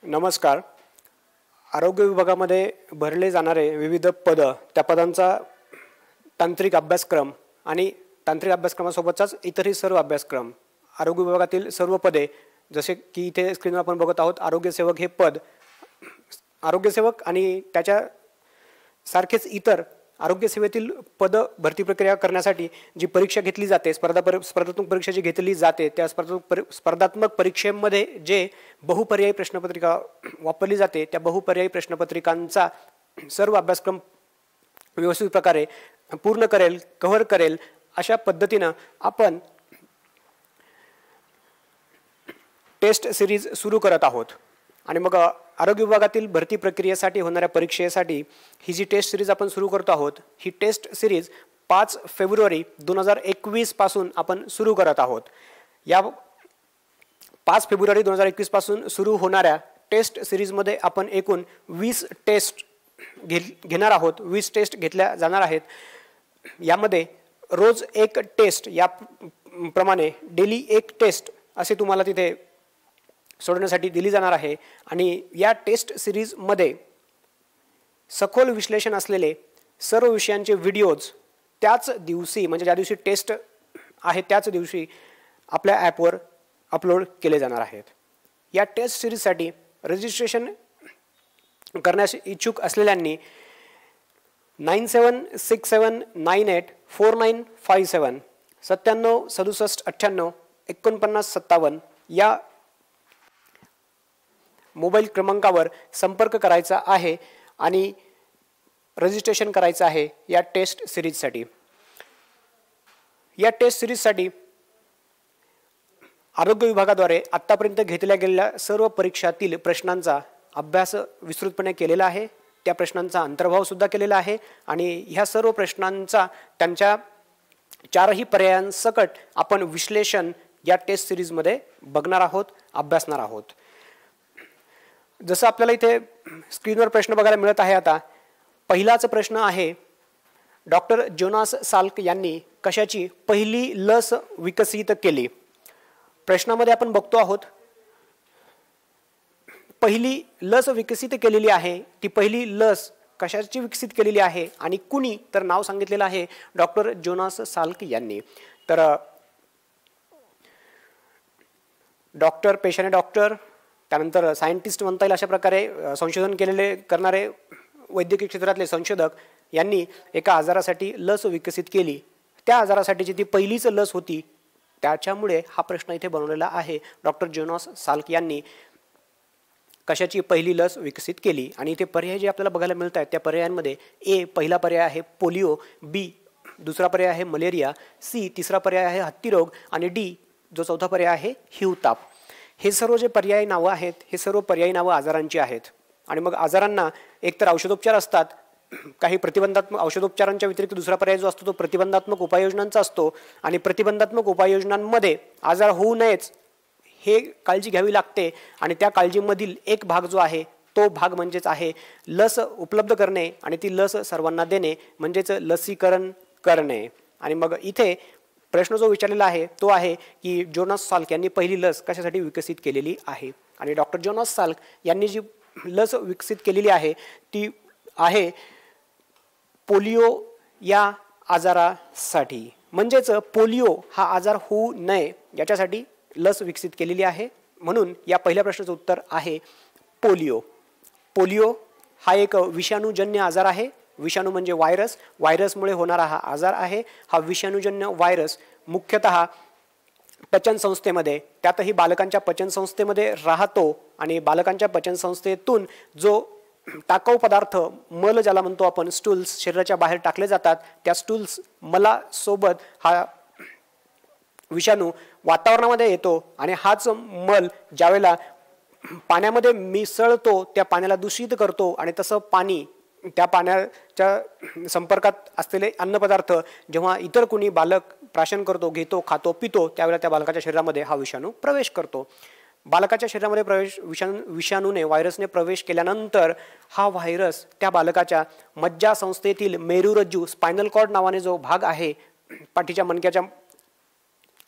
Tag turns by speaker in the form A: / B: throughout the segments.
A: नमस्कार. आरोग्य विभागामध्ये भरले जाणारे विविध पद, त्या पदांचा तांत्रिक अभ्यासक्रम आणि तांत्रिक अभ्यासक्रमासोबतच इतरही सर्व अभ्यासक्रम, आरोग्य विभागातील सर्व पदे, जसे की इथे स्क्रीनवर आपण बघत आहोत, आरोग्यसेवक हे पद, आरोग्यसेवक आणि त्याच्या सारखेच इतर आरोग्यसेवेतील पद भरती प्रक्रिया करण्यासाठी जी परीक्षा घेतली जाते, स्पर्धात्मक परीक्षा जी घेतली जाते, त्या स्पर्धात्मक परीक्षेमध्ये जे बहुपर्यायी प्रश्नपत्रिका वापरली जाते, त्या बहुपर्यायी प्रश्नपत्रिकांचा सर्व अभ्यासक्रम व्यवस्थित प्रकारे पूर्ण करेल, कव्हर करेल अशा पद्धतीनं आपण टेस्ट सिरीज सुरू करत आहोत. आणि मग आरोग्य विभागातील भरती प्रक्रियेसाठी होणाऱ्या परीक्षेसाठी ही जी टेस्ट सिरीज आपण सुरू करतो आहोत, ही टेस्ट सिरीज 5 फेब्रुवारी 2021 पासून आपण सुरू करत आहोत. या 5 फेब्रुवारी 2021 पासून सुरू होणाऱ्या टेस्ट सिरीजमध्ये आपण एकूण 20 टेस्ट घेणार आहोत. 20 टेस्ट घेतल्या जाणार आहेत. यामध्ये रोज एक टेस्ट, या प्रमाणे डेली एक टेस्ट असे तुम्हाला तिथे सोडण्यासाठी दिली जाणार आहे. आणि या टेस्ट सिरीजमध्ये सखोल विश्लेषण असलेले सर्व विषयांचे व्हिडिओज त्याच दिवशी, म्हणजे ज्या दिवशी टेस्ट आहे त्याच दिवशी आपल्या ॲपवर अपलोड केले जाणार आहेत. या टेस्ट सिरीजसाठी रजिस्ट्रेशन करण्यास इच्छुक असलेल्यांनी 9767984957 9767984957 या मोबाईल क्रमांकावर संपर्क करायचा आहे आणि रजिस्ट्रेशन करायचं आहे या टेस्ट सिरीजसाठी. या टेस्ट सिरीजसाठी आरोग्य विभागाद्वारे आत्तापर्यंत घेतल्या गेलेल्या सर्व परीक्षातील प्रश्नांचा अभ्यास विस्तृतपणे केलेला आहे. त्या प्रश्नांचा अंतर्भावसुद्धा केलेला आहे आणि ह्या सर्व प्रश्नांचा त्यांच्या 4ही पर्यायांसकट आपण विश्लेषण या टेस्ट सिरीजमध्ये बघणार आहोत, अभ्यासणार आहोत. जसं आपल्याला इथे स्क्रीनवर प्रश्न बघायला मिळत आहे. आता पहिलाच प्रश्न आहे, डॉक्टर जोनास साल्क यांनी कशाची पहिली लस विकसित केली? प्रश्नामध्ये आपण बघतो आहोत, पहिली लस विकसित केलेली आहे. ती पहिली लस कशाची विकसित केलेली आहे आणि कुणी? तर नाव सांगितलेलं आहे डॉक्टर जोनास साल्क यांनी. तर डॉक्टर, पेशाने डॉक्टर, त्यानंतर सायंटिस्ट म्हणता येईल अशा प्रकारे संशोधन करणारे वैद्यकीय क्षेत्रातले संशोधक यांनी एका आजारासाठी लस विकसित केली. त्या आजारासाठीची ती पहिलीच लस होती. त्याच्यामुळे हा प्रश्न इथे बनवलेला आहे, डॉक्टर जोनास साल्क यांनी कशाची पहिली लस विकसित केली. आणि इथे पर्याय जे आपल्याला बघायला मिळत आहेत त्या पर्यायांमध्ये ए पहिला पर्याय आहे पोलिओ, बी दुसरा पर्याय आहे मलेरिया, सी तिसरा पर्याय आहे हत्तीरोग आणि डी जो चौथा पर्याय आहे हिवताप. हे सर्व जे पर्यायी नावं आहेत, हे सर्व पर्यायी नावं आजारांची आहेत. आणि मग आजारांना एकतर औषधोपचार असतात, काही प्रतिबंधात्मक औषधोपचारांच्या व्यतिरिक्त दुसरा पर्याय जो असतो तो प्रतिबंधात्मक उपाययोजनांचा असतो. आणि प्रतिबंधात्मक उपाययोजनांमध्ये आजार होऊ नयेच हे काळजी घ्यावी लागते. आणि त्या काळजीमधील एक भाग जो आहे तो भाग म्हणजेच आहे लस उपलब्ध करणे आणि ती लस सर्वांना देणे, म्हणजेच लसीकरण करणे. आणि मग इथे प्रश्न जो विचारलेला आहे तो आहे की जोनास साल्क यांनी पहिली लस कशासाठी विकसित केलेली आहे? आणि डॉक्टर जोनास साल्क यांनी जी लस विकसित केलेली आहे ती आहे पोलिओ या आजारासाठी. म्हणजेच पोलिओ हा आजार होऊ नये याच्यासाठी लस विकसित केलेली आहे. म्हणून या पहिल्या प्रश्नाचं उत्तर आहे पोलिओ. पोलिओ हा एक विषाणूजन्य आजार आहे. विषाणू म्हणजे व्हायरस, व्हायरसमुळे होणारा हा आजार आहे. हा विषाणूजन्य व्हायरस मुख्यतः पचनसंस्थेमध्ये, त्यातही बालकांच्या पचनसंस्थेमध्ये राहतो. आणि बालकांच्या पचनसंस्थेतून जो टाकाऊ पदार्थ, मल ज्याला म्हणतो आपण, स्टूल्स शरीराच्या बाहेर टाकले जातात, त्या स्टूल्स मलासोबत हा विषाणू वातावरणामध्ये येतो. आणि हाच मल ज्यावेळेला पाण्यामध्ये मिसळतो त्या पाण्याला दूषित करतो. आणि तसं पाणी, त्या पाण्याच्या संपर्कात असलेले अन्नपदार्थ जेव्हा इतर कोणी बालक प्राशन करतो, घेतो, खातो, पितो, त्यावेळेला त्या बालकाच्या शरीरामध्ये हा विषाणू प्रवेश करतो. बालकाच्या शरीरामध्ये विषाणूने, व्हायरसने प्रवेश केल्यानंतर हा व्हायरस त्या बालकाच्या मज्जासंस्थेतील मेरुरज्जू, स्पायनल कॉर्ड नावाने जो भाग आहे पाठीच्या मणक्याच्या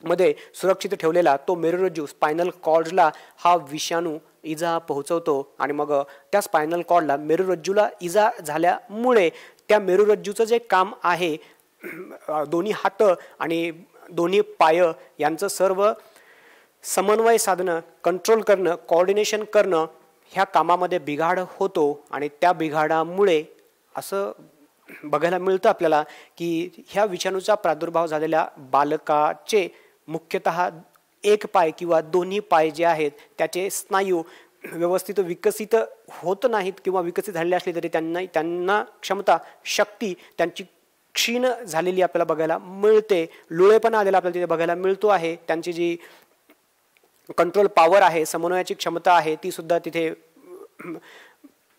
A: मध्ये सुरक्षित ठेवलेला, तो मेरुरज्जू, स्पायनल कॉर्डला हा विषाणू इजा पोहोचवतो आणि मग त्या स्पायनल कॉर्डला मेरुरज्जूला इजा झाल्यामुळे त्या मेरुरज्जूचं जे काम आहे दोन्ही हात आणि दोन्ही पाय यांचं सर्व समन्वय साधणं, कंट्रोल करणं, कोऑर्डिनेशन करणं ह्या कामामध्ये बिघाड होतो आणि त्या बिघाडामुळे असं बघायला मिळतं आपल्याला की ह्या विषाणूचा प्रादुर्भाव झालेल्या बालकाचे मुख्यतः एक पाय किंवा दोन्ही पाय जे आहेत त्याचे स्नायू व्यवस्थित विकसित होत नाहीत किंवा विकसित झालेले असले तरी त्यांना क्षमता, शक्ती त्यांची क्षीण झालेली आपल्याला बघायला मिळते. लुळेपणा आलेला आपल्याला तिथे बघायला मिळतो आहे. त्यांची जी कंट्रोल पॉवर आहे, समन्वयाची क्षमता आहे, ती सुद्धा तिथे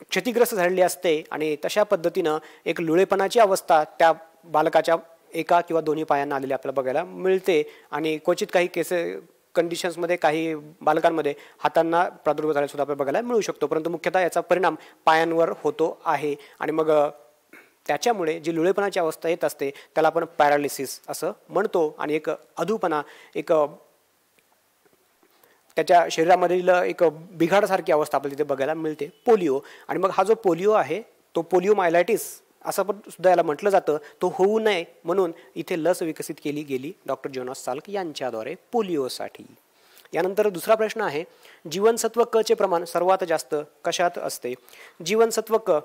A: क्षतिग्रस्त झालेली असते आणि तशा पद्धतीनं एक लुळेपणाची अवस्था त्या बालकाच्या एका किंवा दोन्ही पायांना आलेली आपल्याला बघायला मिळते. आणि क्वचित काही कंडिशन्समध्ये काही बालकांमध्ये हातांना प्रादुर्भाव झाला सुद्धा आपल्याला बघायला मिळू शकतो. परंतु मुख्यतः याचा परिणाम पायांवर होतो आहे आणि मग त्याच्यामुळे जी लुळेपणाची अवस्था येत असते त्याला आपण पॅरालिसिस असं म्हणतो आणि एक अधूपणा, एक त्याच्या शरीरामधील एक बिघाडासारखी अवस्था आपल्याला तिथे बघायला मिळते. पोलिओ. आणि मग हा जो पोलिओ आहे तो पोलिओमायलायटिस असं पण सुद्धा याला म्हटलं जातं. तो होऊ नये म्हणून इथे लस विकसित केली गेली डॉक्टर जोनास साल्क यांच्याद्वारे पोलिओसाठी. यानंतर दुसरा प्रश्न आहे, जीवनसत्व क चे प्रमाण सर्वात जास्त कशात असते? जीवनसत्व क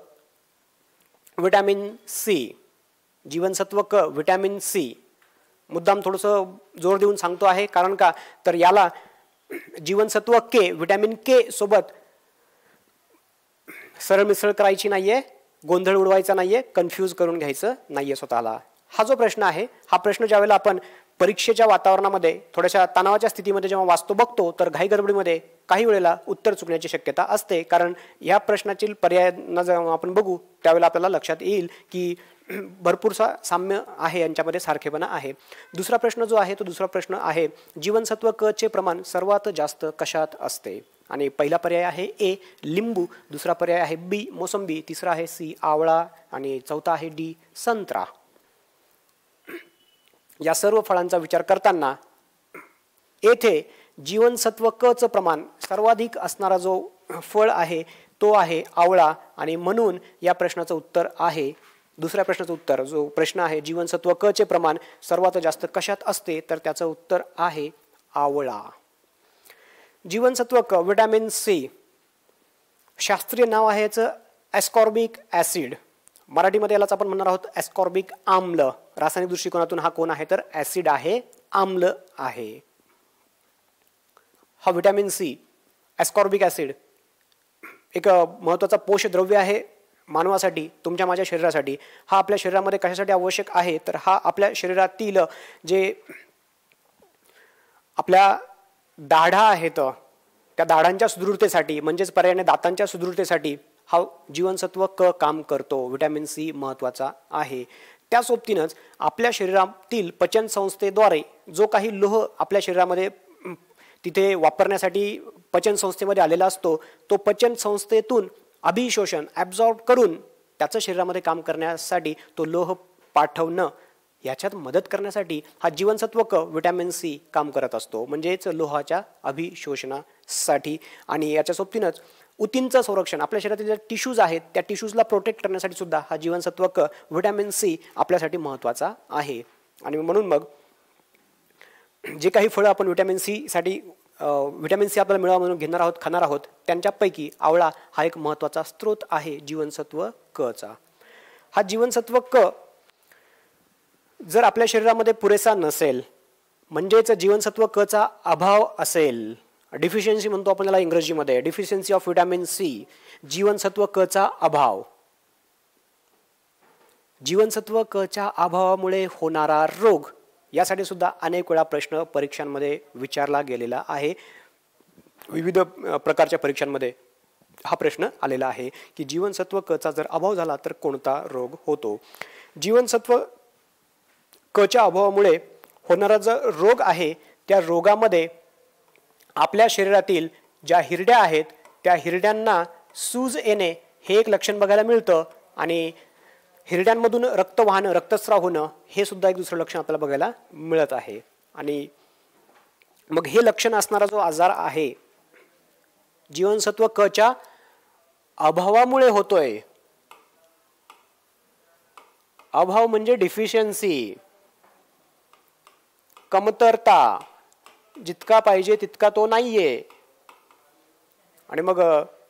A: विटॅमिन सी. जीवनसत्व क विटॅमिन सी. मुद्दाम थोडंसं जोर देऊन सांगतो आहे, कारण का तर याला जीवनसत्व के, विटॅमिन के सोबत सरळ मिसळ करायची नाहीये, गोंधळ उडवायचा नाहीये, कन्फ्यूज करून घ्यायचं नाहीये स्वतःला. हा जो प्रश्न आहे, हा प्रश्न ज्यावेळेला आपण परीक्षेच्या वातावरणामध्ये थोड्याशा तणावाच्या स्थितीमध्ये जेव्हा वाचतो बघतो तर घाई गडबडीमध्ये काही वेळेला उत्तर चुकण्याची शक्यता असते. कारण या प्रश्नातील पर्यायांना जेव्हा आपण बघू त्यावेळेला आपल्याला लक्षात येईल की भरपूरसा साम्य आहे, यांच्यामध्ये सारखेपणा आहे. दुसरा प्रश्न जो आहे तो दुसरा प्रश्न आहे, जीवनसत्व क चे प्रमाण सर्वात जास्त कशात असते? आणि पहिला पर्याय आहे ए लिंबू, दुसरा पर्याय आहे बी मोसंबी, तिसरा आहे सी आवळा आणि चौथा आहे डी संत्रा. या सर्व फळांचा विचार करताना येथे जीवनसत्व क चं प्रमाण सर्वाधिक असणारा जो फळ आहे तो आहे आवळा आणि म्हणून या प्रश्नाचं उत्तर आहे, दुसऱ्या प्रश्नाचं उत्तर जो प्रश्न आहे जीवनसत्व क चे प्रमाण सर्वात जास्त कशात असते तर त्याचं उत्तर आहे आवळा. जीवनसत्व क विटॅमिन सी शास्त्रीय नाव आहे याचं ॲस्कॉर्बिक ॲसिड. मराठीमध्ये यालाच आपण म्हणणार आहोत ॲस्कॉर्बिक आम्ल. रासायनिक दृष्टिकोनातून हा कोण आहे तर ॲसिड आहे, आम्ल आहे. हा विटॅमिन सी ॲस्कॉर्बिक ॲसिड एक महत्त्वाचा पोषद्रव्य आहे मानवासाठी, तुमच्या माझ्या शरीरासाठी. हा आपल्या शरीरामध्ये कशासाठी आवश्यक आहे तर हा आपल्या शरीरातील जे आपल्या दाढा आहेत त्या दाढांच्या सुदृढतेसाठी, म्हणजेच पर्यायाने दातांच्या सुदृढतेसाठी हा जीवनसत्व क काम करतो. विटॅमिन सी महत्त्वाचा आहे. त्या सोबतीनंच आपल्या शरीरातील पचन संस्थेद्वारे जो काही लोह आपल्या शरीरामध्ये तिथे वापरण्यासाठी पचन संस्थेमध्ये आलेला असतो तो पचन संस्थेतून अभिशोषण ॲब्झॉर्ब करून त्याचं शरीरामध्ये काम करण्यासाठी तो लोह पाठवणं याच्यात मदत करण्यासाठी हा जीवनसत्व क विटॅमिन सी काम करत असतो, म्हणजेच लोहाच्या अभिशोषणासाठी. आणि याच्या सोबतीनंच ऊतींचं संरक्षण, आपल्या शरीरातील जे टिश्यूज आहेत त्या टिश्यूजला प्रोटेक्ट करण्यासाठी सुद्धा हा जीवनसत्व क विटॅमिन सी आपल्यासाठी महत्त्वाचा आहे. आणि म्हणून मग जे काही फळं आपण विटॅमिन सी साठी विटॅमिन सी आपल्याला मिळावं म्हणून घेणार आहोत, खाणार आहोत, त्यांच्यापैकी आवळा हा एक महत्त्वाचा स्रोत आहे जीवनसत्व क चा. हा जीवनसत्व क जर आपल्या शरीरामध्ये पुरेसा नसेल, म्हणजेच जीवनसत्व क चा अभाव असेल, डिफिशियन्सी म्हणतो आपण याला इंग्रजीमध्ये, डिफिशियन्सी ऑफ विटॅमिन सी, जीवनसत्व क चा अभाव. जीवनसत्व क च्या अभावामुळे होणारा रोग यासाठी सुद्धा अनेक वेळा प्रश्न परीक्षांमध्ये विचारला गेलेला आहे. विविध प्रकारच्या परीक्षांमध्ये हा प्रश्न आलेला आहे की जीवनसत्व क चा जर अभाव झाला तर कोणता रोग होतो? जीवनसत्व क च्या अभावामुळे होणारा जो रोग आहे त्या रोगामध्ये आपल्या शरीरातील ज्या हिरड्या आहेत त्या हिरड्यांना सूज येणे हे एक लक्षण बघायला मिळतं आणि हिरड्यांमधून रक्त वाहणं, रक्तस्राव होणं हे सुद्धा एक दुसरं लक्षण आपल्याला बघायला मिळत आहे. आणि मग हे लक्षण असणारा जो आजार आहे जीवनसत्व क च्या अभावामुळे होतोय. अभाव म्हणजे डिफिशियन्सी, कमतरता, जितका पाहिजे तितका तो नाहीये. आणि मग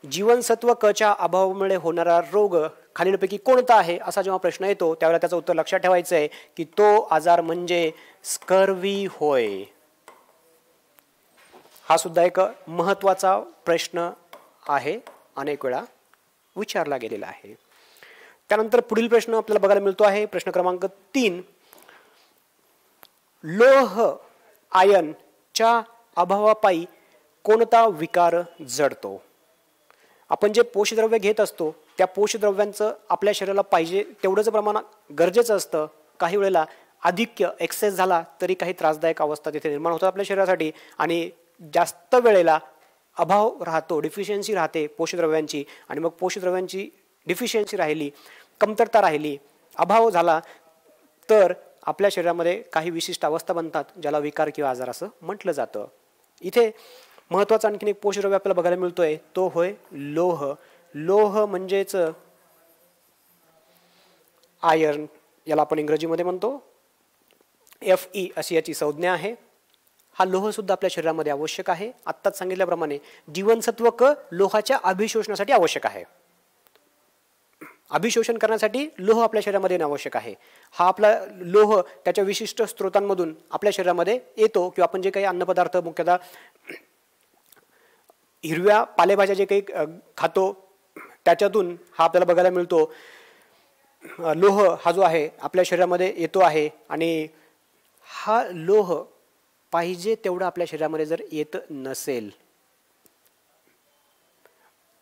A: जीवनसत्व क च्या अभावामुळे होणारा रोग खालीलपैकी कोणता आहे असा जेव्हा प्रश्न येतो त्यावेळेला त्याचं उत्तर लक्षात ठेवायचं आहे की तो आजार म्हणजे स्कर्वी होय. हा सुद्धा एक महत्त्वाचा प्रश्न आहे, अनेक वेळा विचारला गेलेला आहे. त्यानंतर पुढील प्रश्न आपल्याला बघायला मिळतो आहे प्रश्न क्रमांक 3. लोह आयन च्या अभावापायी कोणता विकार जडतो? आपण जे पोषद्रव्य घेत असतो त्या पोषद्रव्यांचं आपल्या शरीराला पाहिजे तेवढंच प्रमाण गरजेचं असतं. काही वेळेला अधिक्य एक्सेस झाला तरी काही त्रासदायक अवस्था तिथे निर्माण होतात आपल्या शरीरासाठी, आणि जास्त वेळेला अभाव राहतो, डिफिशियन्सी राहते पोषद्रव्यांची, आणि मग पोषद्रव्यांची डिफिशियन्सी राहिली, कमतरता राहिली, अभाव झाला तर आपल्या शरीरामध्ये काही विशिष्ट अवस्था बनतात ज्याला विकार किंवा आजार असं म्हटलं जातं. इथे महत्त्वाचा आणखीन एक पोषद्रव्य आपल्याला बघायला मिळतोय तो होय लोह. लोह म्हणजेच आयर्न, याला आपण इंग्रजीमध्ये म्हणतो Fe अशी याची संज्ञा आहे. हा लोह सुद्धा आपल्या शरीरामध्ये आवश्यक आहे. आत्ताच सांगितल्याप्रमाणे जीवनसत्व क लोहाच्या अभिशोषणासाठी आवश्यक आहे. अभिशोषण करण्यासाठी लोह आपल्या शरीरामध्ये येणं आवश्यक आहे. हा आपला लोह त्याच्या विशिष्ट स्रोतांमधून आपल्या शरीरामध्ये येतो, किंवा आपण जे काही अन्नपदार्थ मुख्यतः हिरव्या पालेभाज्या जे काही खातो त्याच्यातून हा आपल्याला बघायला मिळतो. लोह हा जो आहे आपल्या शरीरामध्ये येतो आहे, आणि हा लोह पाहिजे तेवढा आपल्या शरीरामध्ये जर येत नसेल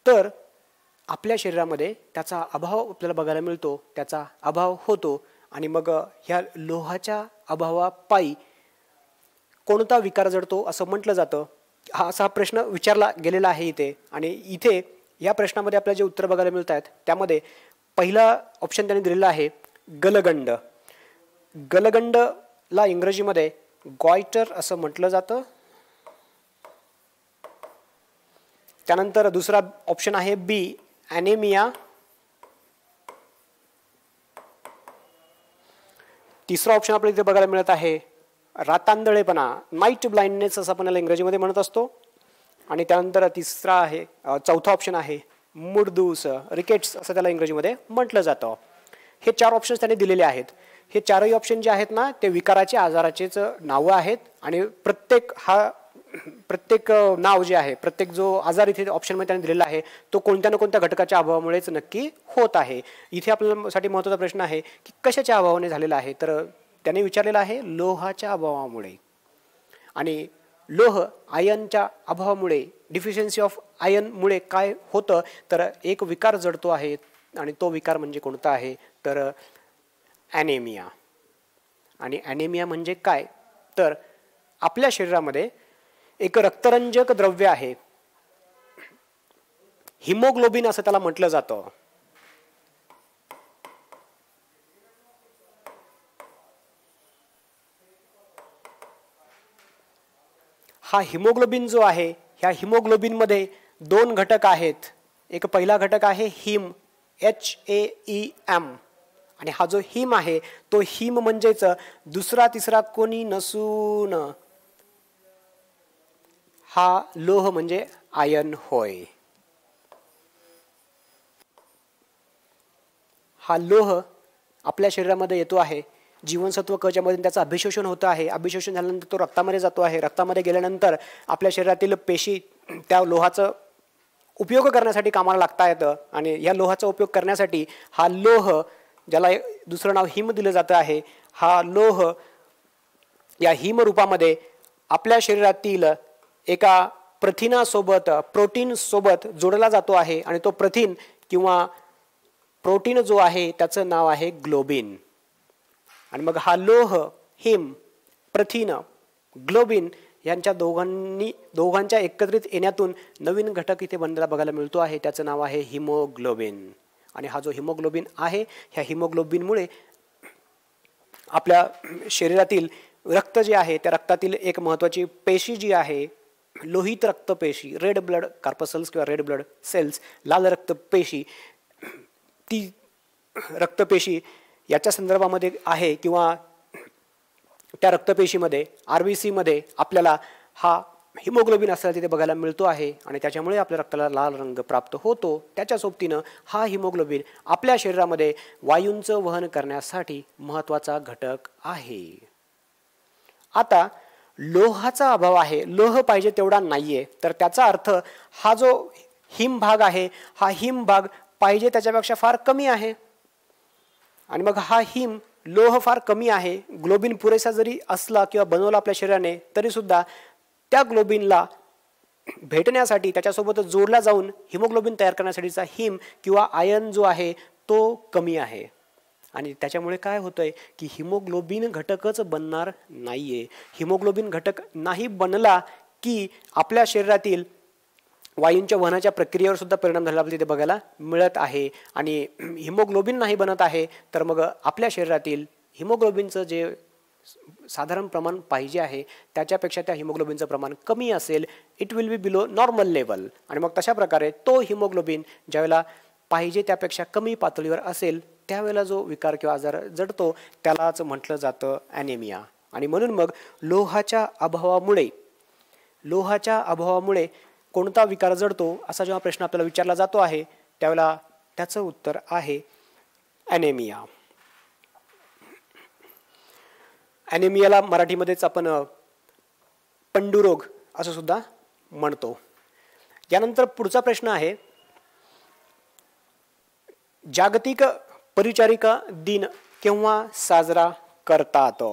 A: तर आपल्या शरीरामध्ये त्याचा अभाव आपल्याला बघायला मिळतो, त्याचा अभाव होतो. आणि मग ह्या लोहाच्या अभावापायी कोणता विकार जडतो असं म्हटलं जातं. हा असा प्रश्न विचारला गेलेला आहे इथे. आणि इथे या प्रश्नामध्ये आपल्याला जे उत्तर बघायला मिळत आहेत त्यामध्ये पहिला ऑप्शन त्यांनी दिलेला आहे गलगंड. गलगंडला इंग्रजीमध्ये गॉयटर असं म्हटलं जातं. त्यानंतर दुसरा ऑप्शन आहे बी ॲनेमिया. तिसरा ऑप्शन आपल्याला इथे बघायला मिळत आहे रातांधळेपणा, नाईट ब्लाइंडनेस असं आपण याला इंग्रजीमध्ये म्हणत असतो. आणि त्यानंतर चौथा ऑप्शन आहे मुडदूस, रिकेट्स असं त्याला इंग्रजीमध्ये म्हटलं जातं. हे 4 ऑप्शन्स त्यांनी दिलेले आहेत. हे 4ही ऑप्शन जे आहेत ना ते विकाराचे आजाराचेच नावं आहेत. आणि प्रत्येक नाव जे आहे, प्रत्येक जो आजार इथे ऑप्शनमध्ये त्यांनी दिलेला आहे तो कोणत्या ना कोणत्या घटकाच्या अभावामुळेच नक्की होत आहे. इथे आपल्यासाठी महत्त्वाचा प्रश्न आहे की कशाच्या अभावाने झालेला आहे, तर त्यांनी विचारलेलं आहे लोहाच्या अभावामुळे. आणि लोह आयनच्या अभावामुळे, डिफिशियन्सी ऑफ आयनमुळे काय होतं तर एक विकार जडतो आहे. आणि तो विकार म्हणजे कोणता आहे तर ॲनेमिया. आणि ॲनेमिया म्हणजे काय तर आपल्या शरीरामध्ये एक रक्तरंजक द्रव्य आहे, हिमोग्लोबिन असं त्याला म्हटलं जातं. हा हिमोग्लोबिन जो आहे, ह्या हिमोग्लोबिनमध्ये 2 घटक आहेत. एक पहिला घटक आहे हिम, HAEM. आणि हा जो हिम आहे तो हिम म्हणजेच दुसरा तिसरा कोणी नसून हा लोह म्हणजे आयन होय. हा लोह आपल्या शरीरामध्ये येतो आहे, जीवनसत्व क च्या मध्ये त्याचं अभिशोषण होतं आहे. अभिशोषण झाल्यानंतर तो रक्तामध्ये जातो आहे. रक्तामध्ये गेल्यानंतर आपल्या शरीरातील पेशी त्या लोहाचा उपयोग करण्यासाठी कामाला लागता येतं. आणि या लोहाचा उपयोग करण्यासाठी हा लोह, ज्याला दुसरं नाव हिम दिलं जातं आहे, हा लोह या हिम रूपामध्ये आपल्या शरीरातील एका प्रथिनासोबत, प्रोटीन सोबत जोडला जातो आहे. आणि तो प्रथिन किंवा प्रोटीन जो आहे त्याचं नाव आहे ग्लोबिन. आणि मग हा लोह, हिम, प्रथिन, ग्लोबिन यांच्या दोघांच्या एकत्रित येण्यातून नवीन घटक इथे बनलेला बघायला मिळतो आहे, त्याचं नाव आहे हिमोग्लोबिन. आणि हा जो हिमोग्लोबिन आहे, ह्या हिमोग्लोबिनमुळे आपल्या शरीरातील रक्त जे आहे त्या रक्तातील एक महत्त्वाची पेशी जी आहे लोहित रक्तपेशी, रेड ब्लड कार्पसल्स किंवा रेड ब्लड सेल्स, लाल रक्तपेशी, ती रक्तपेशी याच्या संदर्भामध्ये आहे किंवा त्या रक्तपेशीमध्ये RBCमध्ये आपल्याला हा हिमोग्लोबिन असलेला तिथे बघायला मिळतो आहे आणि त्याच्यामुळे आपल्या रक्ताला लाल रंग प्राप्त होतो. त्याच्या सोबतीनं हा हिमोग्लोबिन आपल्या शरीरामध्ये वायूंचं वहन करण्यासाठी महत्त्वाचा घटक आहे. आता लोहाचा अभाव आहे, लोह पाहिजे तेवढा नाहीये, तर त्याचा अर्थ हा जो हिमभाग आहे हा हिमभाग पाहिजे त्याच्यापेक्षा फार कमी आहे. आणि मग हा लोह फार कमी आहे, ग्लोबिन पुरेसा जरी असला किंवा बनवला आपल्या शरीराने तरी सुद्धा त्या ग्लोबिनला भेटण्यासाठी त्याच्यासोबत जोडला जाऊन हिमोग्लोबिन तयार करण्यासाठीचा हिम किंवा आयर्न जो आहे तो कमी आहे. आणि त्याच्यामुळे काय होतंय की हिमोग्लोबिन घटकच बनणार नाहीये. हिमोग्लोबिन घटक नाही बनला की आपल्या शरीरातील वायूंच्या वहनाच्या प्रक्रियेवर सुद्धा परिणाम झालेला आपल्याला तिथे बघायला मिळत आहे. आणि हिमोग्लोबिन नाही बनत आहे तर मग आपल्या शरीरातील हिमोग्लोबिनचं जे साधारण प्रमाण पाहिजे आहे त्याच्यापेक्षा त्या हिमोग्लोबिनचं प्रमाण कमी असेल. It will be below normal level. आणि मग तशा प्रकारे तो हिमोग्लोबिन ज्यावेळेला पाहिजे त्यापेक्षा कमी पातळीवर असेल त्यावेळेला जो विकार किंवा आजार जडतो त्यालाच म्हटलं जातं ॲनेमिया. आणि म्हणून मग लोहाच्या अभावामुळे कोणता विकार जडतो असा जेव्हा प्रश्न आपल्याला विचारला जातो आहे त्यावेळेला त्याचं उत्तर आहे ॲनेमिया. ॲनेमियाला मराठीमध्येच आपण पंडुरोग असं सुद्धा म्हणतो. यानंतर पुढचा प्रश्न आहे, जागतिक परिचारिका दिन केव्हा साजरा करतात?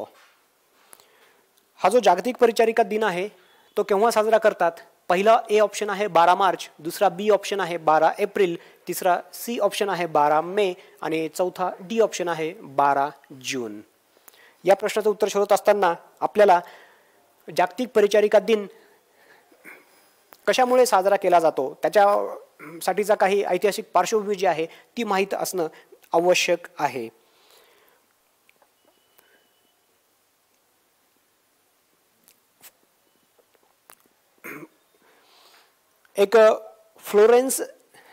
A: हा जो जागतिक परिचारिका दिन आहे तो केव्हा साजरा करतात? पहिला ए ऑप्शन आहे 12 मार्च, दुसरा बी ऑप्शन आहे 12 एप्रिल, तिसरा सी ऑप्शन आहे 12 मे आणि चौथा डी ऑप्शन आहे 12 जून. या प्रश्नाचं उत्तर शोधत असताना आपल्याला जागतिक परिचारिका दिन कशामुळे साजरा केला जातो त्याच्यासाठीचा काही ऐतिहासिक पार्श्वभूमी जी आहे ती माहीत असणं आवश्यक आहे. एक फ्लोरेन्स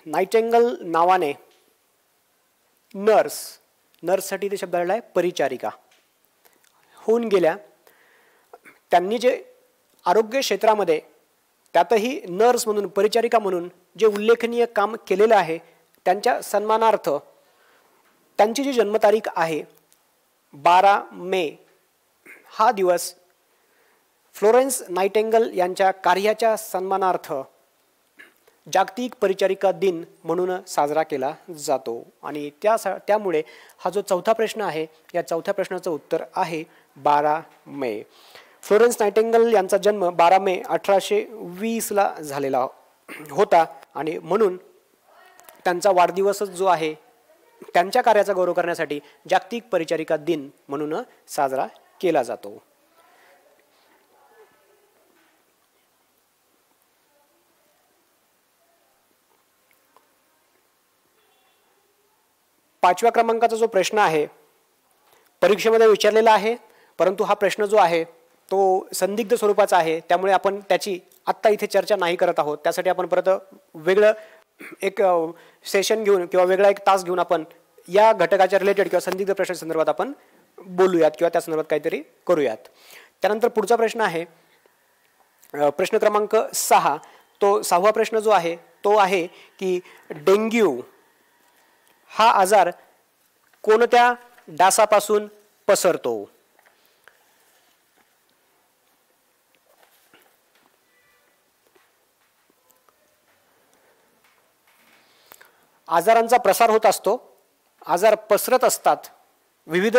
A: नाइटिंगेल नावाने नर्ससाठी ते शब्द आलेला आहे परिचारिका होऊन गेल्या. त्यांनी जे आरोग्य क्षेत्रामध्ये त्यातही नर्स म्हणून परिचारिका म्हणून जे उल्लेखनीय काम केलेलं आहे त्यांच्या सन्मानार्थ त्यांची जी जन्मतारीख आहे 12 मे हा दिवस फ्लोरेन्स नाइटिंगेल यांच्या कार्याच्या सन्मानार्थ जागतिक परिचारिका दिन म्हणून साजरा केला जातो. आणि त्यामुळे हा जो चौथा प्रश्न आहे या चौथ्या प्रश्नाचं उत्तर आहे 12 मे. फ्लोरेन्स नाइटिंगेल यांचा जन्म 12 मे 1820ला झालेला होता आणि म्हणून त्यांचा वाढदिवसच जो आहे त्यांच्या कार्याचा गौरव करण्यासाठी जागतिक परिचारिका दिन म्हणून साजरा केला जातो. पाचव्या क्रमांकाचा जो प्रश्न आहे परीक्षेमध्ये विचारलेला आहे, परंतु हा प्रश्न जो आहे तो संदिग्ध स्वरूपाचा आहे त्यामुळे आपण त्याची आत्ता इथे चर्चा नाही करत आहोत. त्यासाठी आपण परत वेगळं एक सेशन घेऊन किंवा वेगळा एक तास घेऊन आपण या घटकाच्या रिलेटेड किंवा संदिग्ध प्रश्नासंदर्भात आपण बोलूयात किंवा त्या संदर्भात काहीतरी करूयात. त्यानंतर पुढचा प्रश्न आहे प्रश्न क्रमांक 6. तो 6वा प्रश्न जो आहे तो आहे की डेंग्यू हा आजार कोणत्या डासापासून पसरतो? आजारांचा प्रसार होत असतो, आजार पसरत असतात, विविध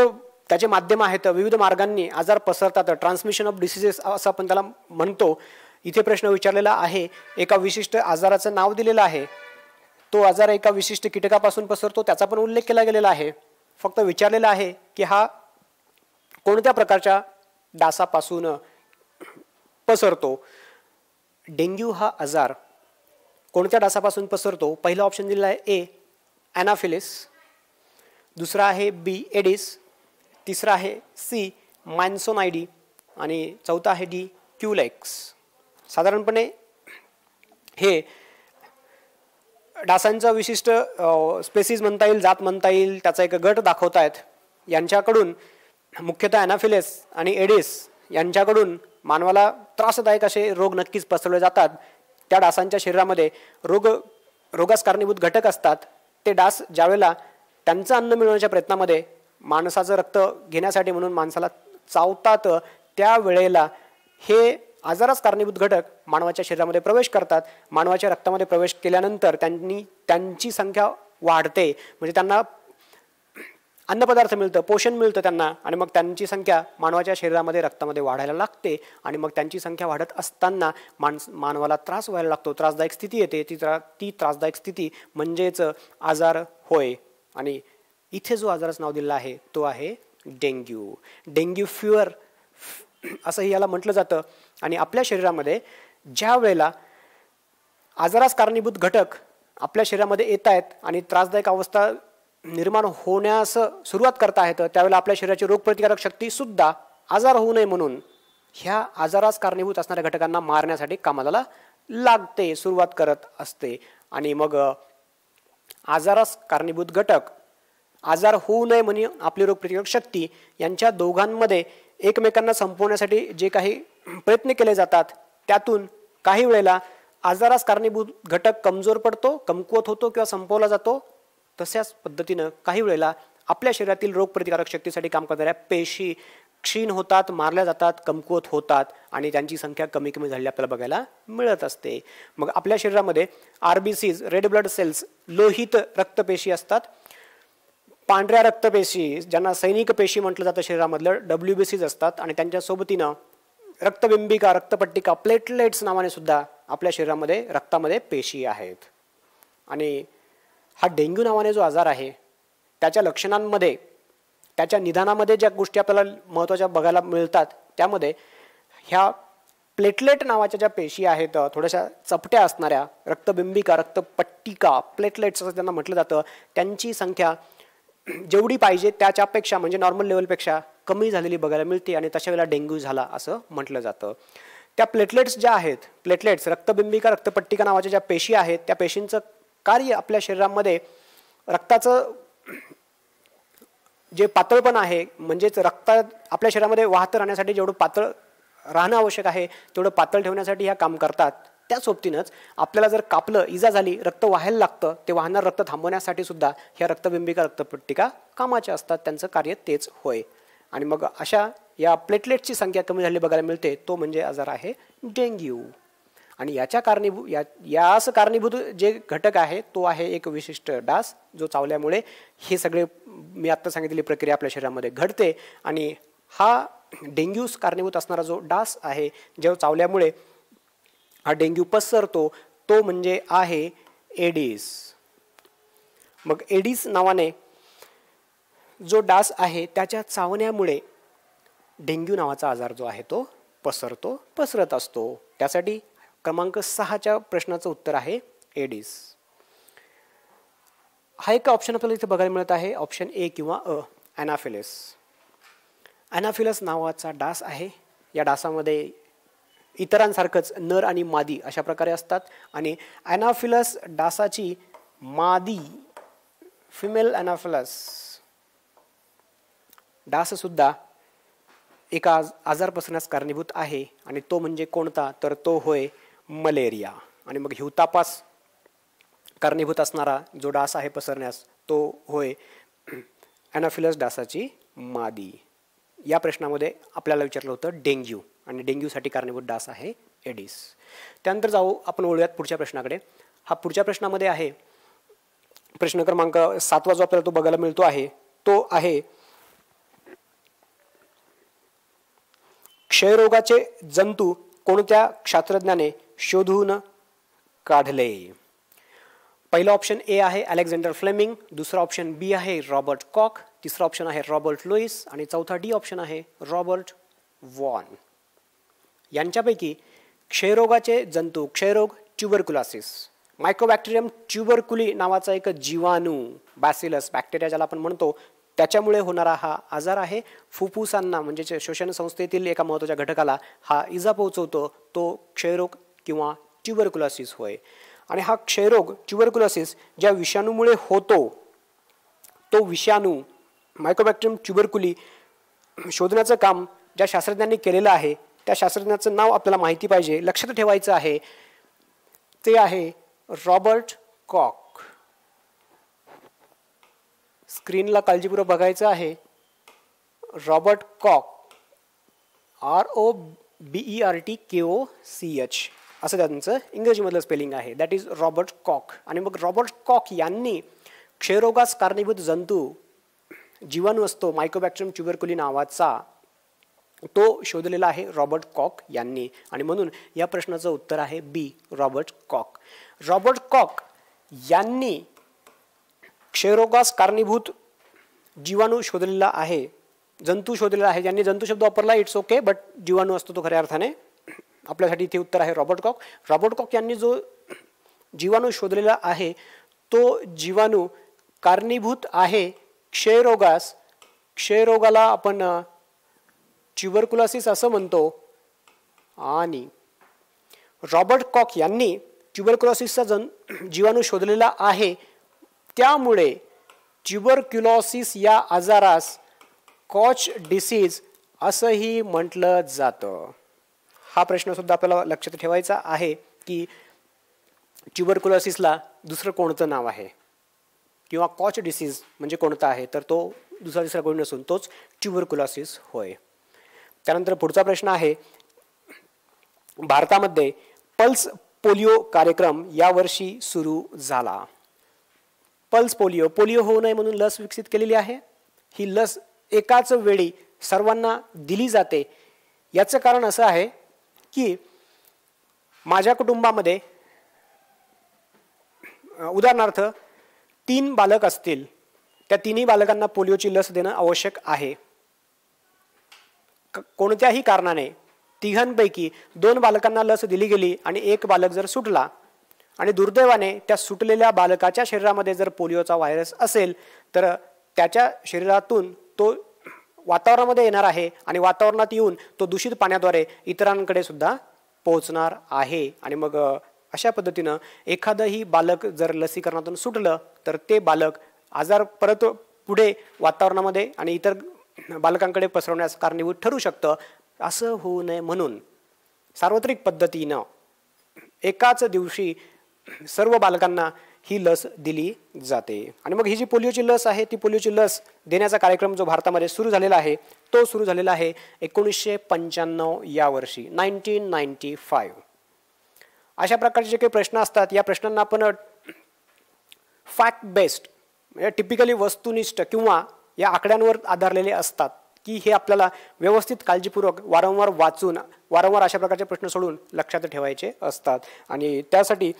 A: त्याचे माध्यम आहेत, विविध मार्गांनी आजार पसरतात. ट्रान्समिशन ऑफ डिसीजेस असं आपण त्याला म्हणतो. इथे प्रश्न विचारलेला आहे, एका विशिष्ट आजाराचं नाव दिलेलं आहे, तो आजार एका विशिष्ट कीटकापासून पसरतो त्याचा पण उल्लेख केला गेलेला आहे. फक्त विचारलेला आहे की हा कोणत्या प्रकारच्या डासापासून पसरतो. डेंग्यू हा आजार कोणत्या डासापासून पसरतो? पहिला ऑप्शन दिलेला आहे ए ॲनाफिलिस, दुसरा आहे बी एडिस, तिसरा आहे सी मान्सोनायडी आणि चौथा आहे डी क्युलेक्स. साधारणपणे हे डासांचं विशिष्ट स्पेसीज म्हणता येईल, जात म्हणता येईल, त्याचा एक गट दाखवत आहेत. यांच्याकडून मुख्यतः ॲनाफिलेस आणि एडिस यांच्याकडून मानवाला त्रासदायक असे रोग नक्कीच पसरवले जातात. त्या डासांच्या शरीरामध्ये रोगास कारणीभूत घटक असतात. ते डास ज्यावेळेला त्यांचं अन्न मिळवण्याच्या प्रयत्नामध्ये माणसाचं रक्त घेण्यासाठी म्हणून माणसाला चावतात, त्यावेळेला हे आजारास कारणीभूत घटक मानवाच्या शरीरामध्ये प्रवेश करतात. मानवाच्या रक्तामध्ये प्रवेश केल्यानंतर त्यांची संख्या वाढते, म्हणजे त्यांना अन्नपदार्थ मिळतं, पोषण मिळतं त्यांना, आणि मग त्यांची संख्या मानवाच्या शरीरामध्ये रक्तामध्ये वाढायला लागते. आणि मग त्यांची संख्या वाढत असताना मानवाला त्रास व्हायला लागतो, त्रासदायक स्थिती येते. ती त्रासदायक स्थिती म्हणजेच आजार होय. आणि इथे जो आजाराचं नाव दिलेलं आहे तो आहे डेंग्यू. डेंग्यू फीवर असंही याला म्हटलं जातं. आणि आपल्या शरीरामध्ये ज्या वेळेला आजारास कारणीभूत घटक आपल्या शरीरामध्ये येत आहेत आणि त्रासदायक अवस्था निर्माण होण्यास सुरुवात करत आहेत, त्यावेळेला आपल्या शरीराची रोगप्रतिकारक शक्ती सुद्धा आजार होऊ नये म्हणून ह्या आजारास कारणीभूत असणाऱ्या घटकांना मारण्यासाठी कामाला लागते, सुरुवात करत असते. आणि मग आजारास कारणीभूत घटक, आजार होऊ नये म्हणून आपली रोगप्रतिकारक शक्ती, यांच्या दोघांमध्ये एकमेकांना संपवण्यासाठी जे काही प्रयत्न केले जातात, त्यातून काही वेळेला आजारास कारणीभूत घटक कमजोर पडतो, कमकुवत होतो किंवा संपवला जातो. तशाच पद्धतीनं काही वेळेला आपल्या शरीरातील रोगप्रतिकारक शक्तीसाठी काम करणाऱ्या पेशी क्षीण होतात, मारल्या जातात, कमकुवत होतात आणि त्यांची संख्या कमी कमी झालेली आपल्याला बघायला मिळत असते. मग आपल्या शरीरामध्ये RBCs, रेड ब्लड सेल्स, लोहित रक्तपेशी असतात. पांढऱ्या रक्तपेशी, ज्यांना सैनिक पेशी म्हटलं जातं शरीरामधलं, WBCs असतात. आणि त्यांच्या सोबतीनं रक्तबिंबिका, रक्तपट्टिका, प्लेटलेट्स नावाने सुद्धा आपल्या शरीरामध्ये रक्तामध्ये पेशी आहेत. आणि हा डेंग्यू नावाने जो आजार आहे त्याच्या लक्षणांमध्ये, त्याच्या निदानामध्ये ज्या गोष्टी आपल्याला महत्त्वाच्या बघायला मिळतात, त्यामध्ये ह्या प्लेटलेट नावाच्या ज्या पेशी आहेत, थोड्याशा चपट्या असणाऱ्या, रक्तबिंबिका, रक्तपट्टिका, प्लेटलेट्स असं त्यांना म्हटलं जातं, त्यांची संख्या जेवढी पाहिजे त्याच्यापेक्षा म्हणजे नॉर्मल लेवलपेक्षा कमी झालेली बघायला मिळते. आणि तशा वेळेला डेंग्यू झाला असं म्हटलं जातं. त्या प्लेटलेट्स ज्या आहेत, प्लेटलेट्स, रक्तबिंबिका, रक्तपट्टिका नावाच्या ज्या पेशी आहेत, त्या पेशींचं कार्य आपल्या शरीरामध्ये रक्ताचं जे पातळपण आहे, म्हणजेच रक्त आपल्या शरीरामध्ये वाहत राहण्यासाठी जेवढं पातळ राहणं आवश्यक आहे तेवढं पातळ ठेवण्यासाठी ह्या काम करतात. त्या सोबतीनंच आपल्याला जर कापलं, इजा झाली, रक्त वाहायला लागतं, ते वाहणारं रक्त थांबवण्यासाठी सुद्धा ह्या रक्तबिंबिका, रक्तपट्टिका कामाच्या असतात. त्यांचं कार्य तेच होय. आणि मग अशा या प्लेटलेट्सची संख्या कमी झालेली बघायला मिळते, तो म्हणजे आजार आहे डेंग्यू. आणि याच्या यास कारणीभूत जे घटक आहे तो आहे एक विशिष्ट डास, जो चावल्यामुळे हे सगळे मी आत्ता सांगितलेली प्रक्रिया आपल्या शरीरामध्ये घडते. आणि हा डेंग्यूस कारणीभूत असणारा जो डास आहे, जो चावल्यामुळे हा डेंग्यू पसरतो, तो म्हणजे आहे एडिस. मग एडिस नावाने जो डास आहे त्याच्या चावण्यामुळे डेंग्यू नावाचा आजार जो आहे तो पसरत असतो. त्यासाठी क्रमांक 6च्या प्रश्नाचं उत्तर आहे एडिस. हा एक ऑप्शन आपल्याला इथे बघायला मिळत आहे, ऑप्शन ए किंवा अ, ॲनाफिलस. ॲनाफिलस नावाचा डास आहे. या डासामध्ये इतरांसारखंच नर आणि मादी अशा प्रकारे असतात. आणि ॲनाफिलस डासाची मादी, फिमेल ॲनाफिलस डाससुद्धा एका आजार पसरण्यास कारणीभूत आहे. आणि तो म्हणजे कोणता, तर तो होय मलेरिया. आणि मग हिवतापास कारणीभूत असणारा जो डास आहे पसरण्यास, तो होय ॲनाफिलस डासाची मादी. या प्रश्नामध्ये आपल्याला विचारलं होतं डेंग्यू, आणि डेंग्यूसाठी कारणीभूत डास आहे एडिस. त्यानंतर जाऊ आपण वळूयात पुढच्या प्रश्नाकडे. हा पुढच्या प्रश्नामध्ये आहे प्रश्न क्रमांक 7वा जो आपल्याला तो बघायला मिळतो आहे तो आहे क्षयरोगाचे जंतू कोणत्या शास्त्रज्ञाने शोधून काढले. पहिला ऑप्शन ए आहे अलेक्झांडर फ्लेमिंग, दुसरा ऑप्शन बी आहे रॉबर्ट कॉक, तिसरा ऑप्शन आहे रॉबर्ट लुईस आणि चौथा डी ऑप्शन आहे रॉबर्ट वॉन. यांच्यापैकी क्षयरोगाचे जंतू, क्षयरोग ट्युबरकुलोसिस, मायकोबॅक्टेरियम ट्युबरकुली नावाचा एक जीवाणू, बॅसिलस बॅक्टेरिया ज्याला आपण म्हणतो, त्याच्यामुळे होणारा हा आजार आहे. फुफ्फुसांना म्हणजे श्वसन संस्थेतील एका महत्त्वाच्या घटकाला हा इजा पोहोचवतो, तो क्षयरोग किंवा ट्युबरक्युलोसिस होय. आणि हा क्षयरोग ट्युबरक्युलोसिस ज्या विषाणूमुळे होतो, तो विषाणू मायकोबॅक्टेरियम ट्युबरक्युली शोधण्याचं काम ज्या शास्त्रज्ञांनी केलेलं आहे, त्या शास्त्रज्ञाचं नाव आपल्याला माहिती पाहिजे, लक्षात ठेवायचं आहे. ते आहे रॉबर्ट कॉक. स्क्रीनला काळजीपूर्वक बघायचं आहे. रॉबर्ट कॉक, ROBERTKOCH असं त्यांचं इंग्रजीमधलं स्पेलिंग आहे. That is Robert cock. आणि मग रॉबर्ट कॉक यांनी क्षयरोगास कारणीभूत जंतू जीवाणू असतो मायकोबॅक्टेरियम ट्युबरक्युली नावाचा, तो शोधलेला आहे रॉबर्ट कॉक यांनी. आणि म्हणून या प्रश्नाचं उत्तर आहे बी, रॉबर्ट कॉक. रॉबर्ट कॉक यांनी क्षयरोगास कारणीभूत जीवाणू शोधलेला आहे, जंतू शोधलेला आहे. ज्यांनी जंतू शब्द वापरला इट्स ओके, बट जीवाणू असतो तो खऱ्या अर्थाने. आपल्यासाठी इथे उत्तर आहे रॉबर्ट कॉक. रॉबर्ट कॉक यांनी जो जीवाणू शोधलेला आहे, तो जीवाणू कारणीभूत आहे क्षयरोगास. क्षयरोगाला आपण ट्युबरक्युलोसिस असं म्हणतो. आणि रॉबर्ट कॉक यांनी ट्युबरक्युलोसिसचा जीवाणू शोधलेला आहे, त्यामुळे ट्युबरक्युलोसिस या आजारास कॉच डिसीज असंही म्हटलं जातं. हा प्रश्नसुद्धा आपल्याला लक्षात ठेवायचा आहे की ट्युबरक्युलोसिसला दुसरं कोणतं नाव आहे किंवा कॉच डिसीज म्हणजे कोणता आहे, तर तो दुसरा कोणी नसून तोच ट्युबरक्युलोसिस होय. त्यानंतर पुढचा प्रश्न आहे, भारतामध्ये पल्स पोलिओ कार्यक्रम यावर्षी सुरू झाला. पल्स पोलिओ, पोलिओ होऊ नये म्हणून लस विकसित केलेली आहे. ही लस एकाच वेळी सर्वांना दिली जाते. याचं कारण असं आहे की माझ्या कुटुंबामध्ये उदाहरणार्थ 3 बालक असतील, त्या 3ही बालकांना पोलिओची लस देणं आवश्यक आहे. कोणत्याही कारणाने 3 2 बालकांना लस दिली गेली आणि 1 बालक जर सुटला आणि दुर्दैवाने त्या सुटलेल्या बालकाच्या शरीरामध्ये जर पोलिओचा व्हायरस असेल, तर त्याच्या शरीरातून तो वातावरणामध्ये येणार आहे आणि वातावरणात येऊन तो दूषित पाण्याद्वारे इतरांकडे सुद्धा पोहोचणार आहे. आणि मग अशा पद्धतीनं एखादंही बालक जर लसीकरणातून सुटलं तर ते बालक आजार परत पुढे वातावरणामध्ये आणि इतर बालकांकडे पसरवण्यास कारणीभूत ठरू शकतं. असं होऊ नये म्हणून सार्वत्रिक पद्धतीनं एकाच दिवशी सर्व बालकांना ही लस दिली जाते. आणि मग ही जी पोलिओची लस आहे, ती पोलिओची लस देण्याचा कार्यक्रम जो भारतामध्ये सुरू झालेला आहे, तो सुरू झालेला आहे 1995 या वर्षी, 1995. अशा प्रकारचे जे काही प्रश्न असतात, या प्रश्नांना आपण फॅक्ट बेस्ड म्हणजे टिपिकली वस्तुनिष्ठ किंवा या आकड्यांवर आधारलेले असतात, की हे आपल्याला व्यवस्थित काळजीपूर्वक वारंवार वाचून वारंवार अशा प्रकारचे प्रश्न सोडून लक्षात ठेवायचे असतात. आणि त्यासाठी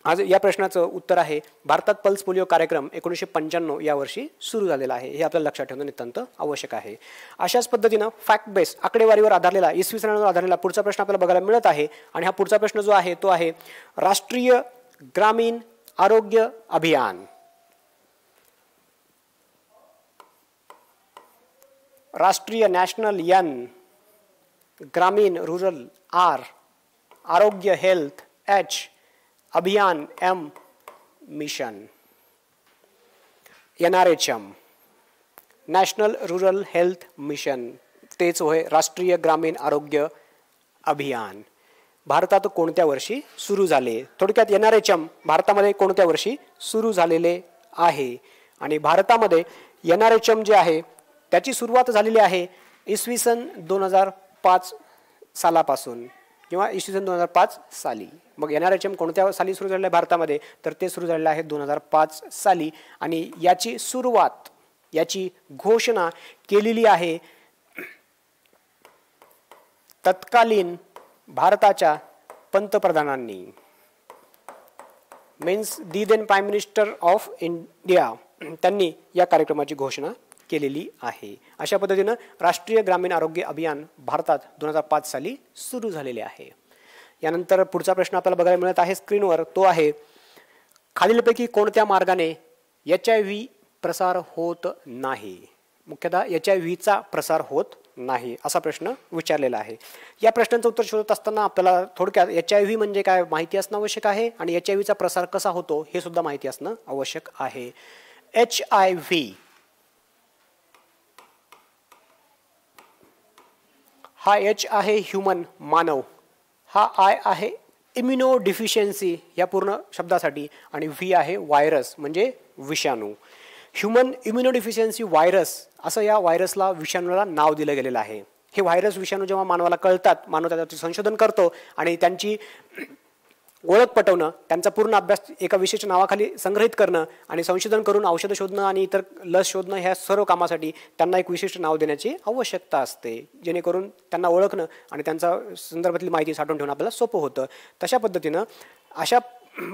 A: आज या प्रश्नाचं उत्तर आहे भारतात पल्स पोलिओ कार्यक्रम 1995 या वर्षी सुरू झालेला आहे. हे आपल्याला लक्षात ठेवणं नितांत आवश्यक आहे. अशाच पद्धतीनं फॅक्ट बेस आकडेवारीवर आधारलेला, इसवी सनावर आधारलेला पुढचा प्रश्न आपल्याला बघायला मिळत आहे. आणि हा पुढचा प्रश्न जो आहे तो आहे राष्ट्रीय ग्रामीण आरोग्य अभियान. राष्ट्रीय नॅशनल एन, ग्रामीण रूरल आर, आरोग्य हेल्थ एच, अभियान M, mission NRHM, national rural health mission, तेच होय राष्ट्रीय ग्रामीण आरोग्य अभियान. भारतात कोणत्या वर्षी सुरू झाले? थोडक्यात NRHM भारतामध्ये कोणत्या वर्षी सुरू झालेले आहे? आणि भारतामध्ये NRHM जे आहे त्याची सुरुवात झालेली आहे इसवी सन 2005 सालापासून किंवा इसवी सन 2005 साली. मग NRHM कोणत्या साली सुरू झालेलं आहे भारतामध्ये? तर ते सुरू झालेलं आहे 2005 साली. आणि याची सुरुवात, याची घोषणा केलेली आहे तत्कालीन भारताच्या पंतप्रधानांनी, means the then prime minister of India, त्यांनी या कार्यक्रमाची घोषणा केलेली आहे. अशा पद्धतीनं राष्ट्रीय ग्रामीण आरोग्य अभियान भारतात 2005 साली सुरू झालेले आहे. यानंतर पुढचा प्रश्न आपल्याला बघायला मिळत आहे स्क्रीनवर, तो आहे खालीलपैकी कोणत्या मार्गाने HIV प्रसार होत नाही. मुख्यतः HIV प्रसार होत नाही असा प्रश्न विचारलेला आहे. या प्रश्नाचं उत्तर शोधत असताना आपल्याला थोडक्यात HIV म्हणजे काय माहिती असणं आवश्यक आहे आणि HIVचा प्रसार कसा होतो हे सुद्धा माहिती असणं आवश्यक आहे. HIV हा H आहे ह्युमन मानव, हा I आहे इम्युनो डिफिशियन्सी या पूर्ण शब्दासाठी आणि V आहे व्हायरस म्हणजे विषाणू. ह्युमन इम्युनो डिफिशियन्सी व्हायरस असं या व्हायरसला विषाणूला नाव दिलं गेलेलं आहे. हे व्हायरस विषाणू जेव्हा मानवाला कळतात, मानव त्याच्यावरती संशोधन करतो आणि त्यांची ओळख पटवणं, त्यांचा पूर्ण अभ्यास एका विशिष्ट नावाखाली संग्रहित करणं आणि संशोधन करून औषधं शोधणं आणि इतर लस शोधणं ह्या सर्व कामासाठी त्यांना एक विशिष्ट नाव देण्याची आवश्यकता असते, जेणेकरून त्यांना ओळखणं आणि त्यांचा संदर्भातली माहिती साठवून ठेवणं आपल्याला सोपं होतं. तशा पद्धतीनं अशा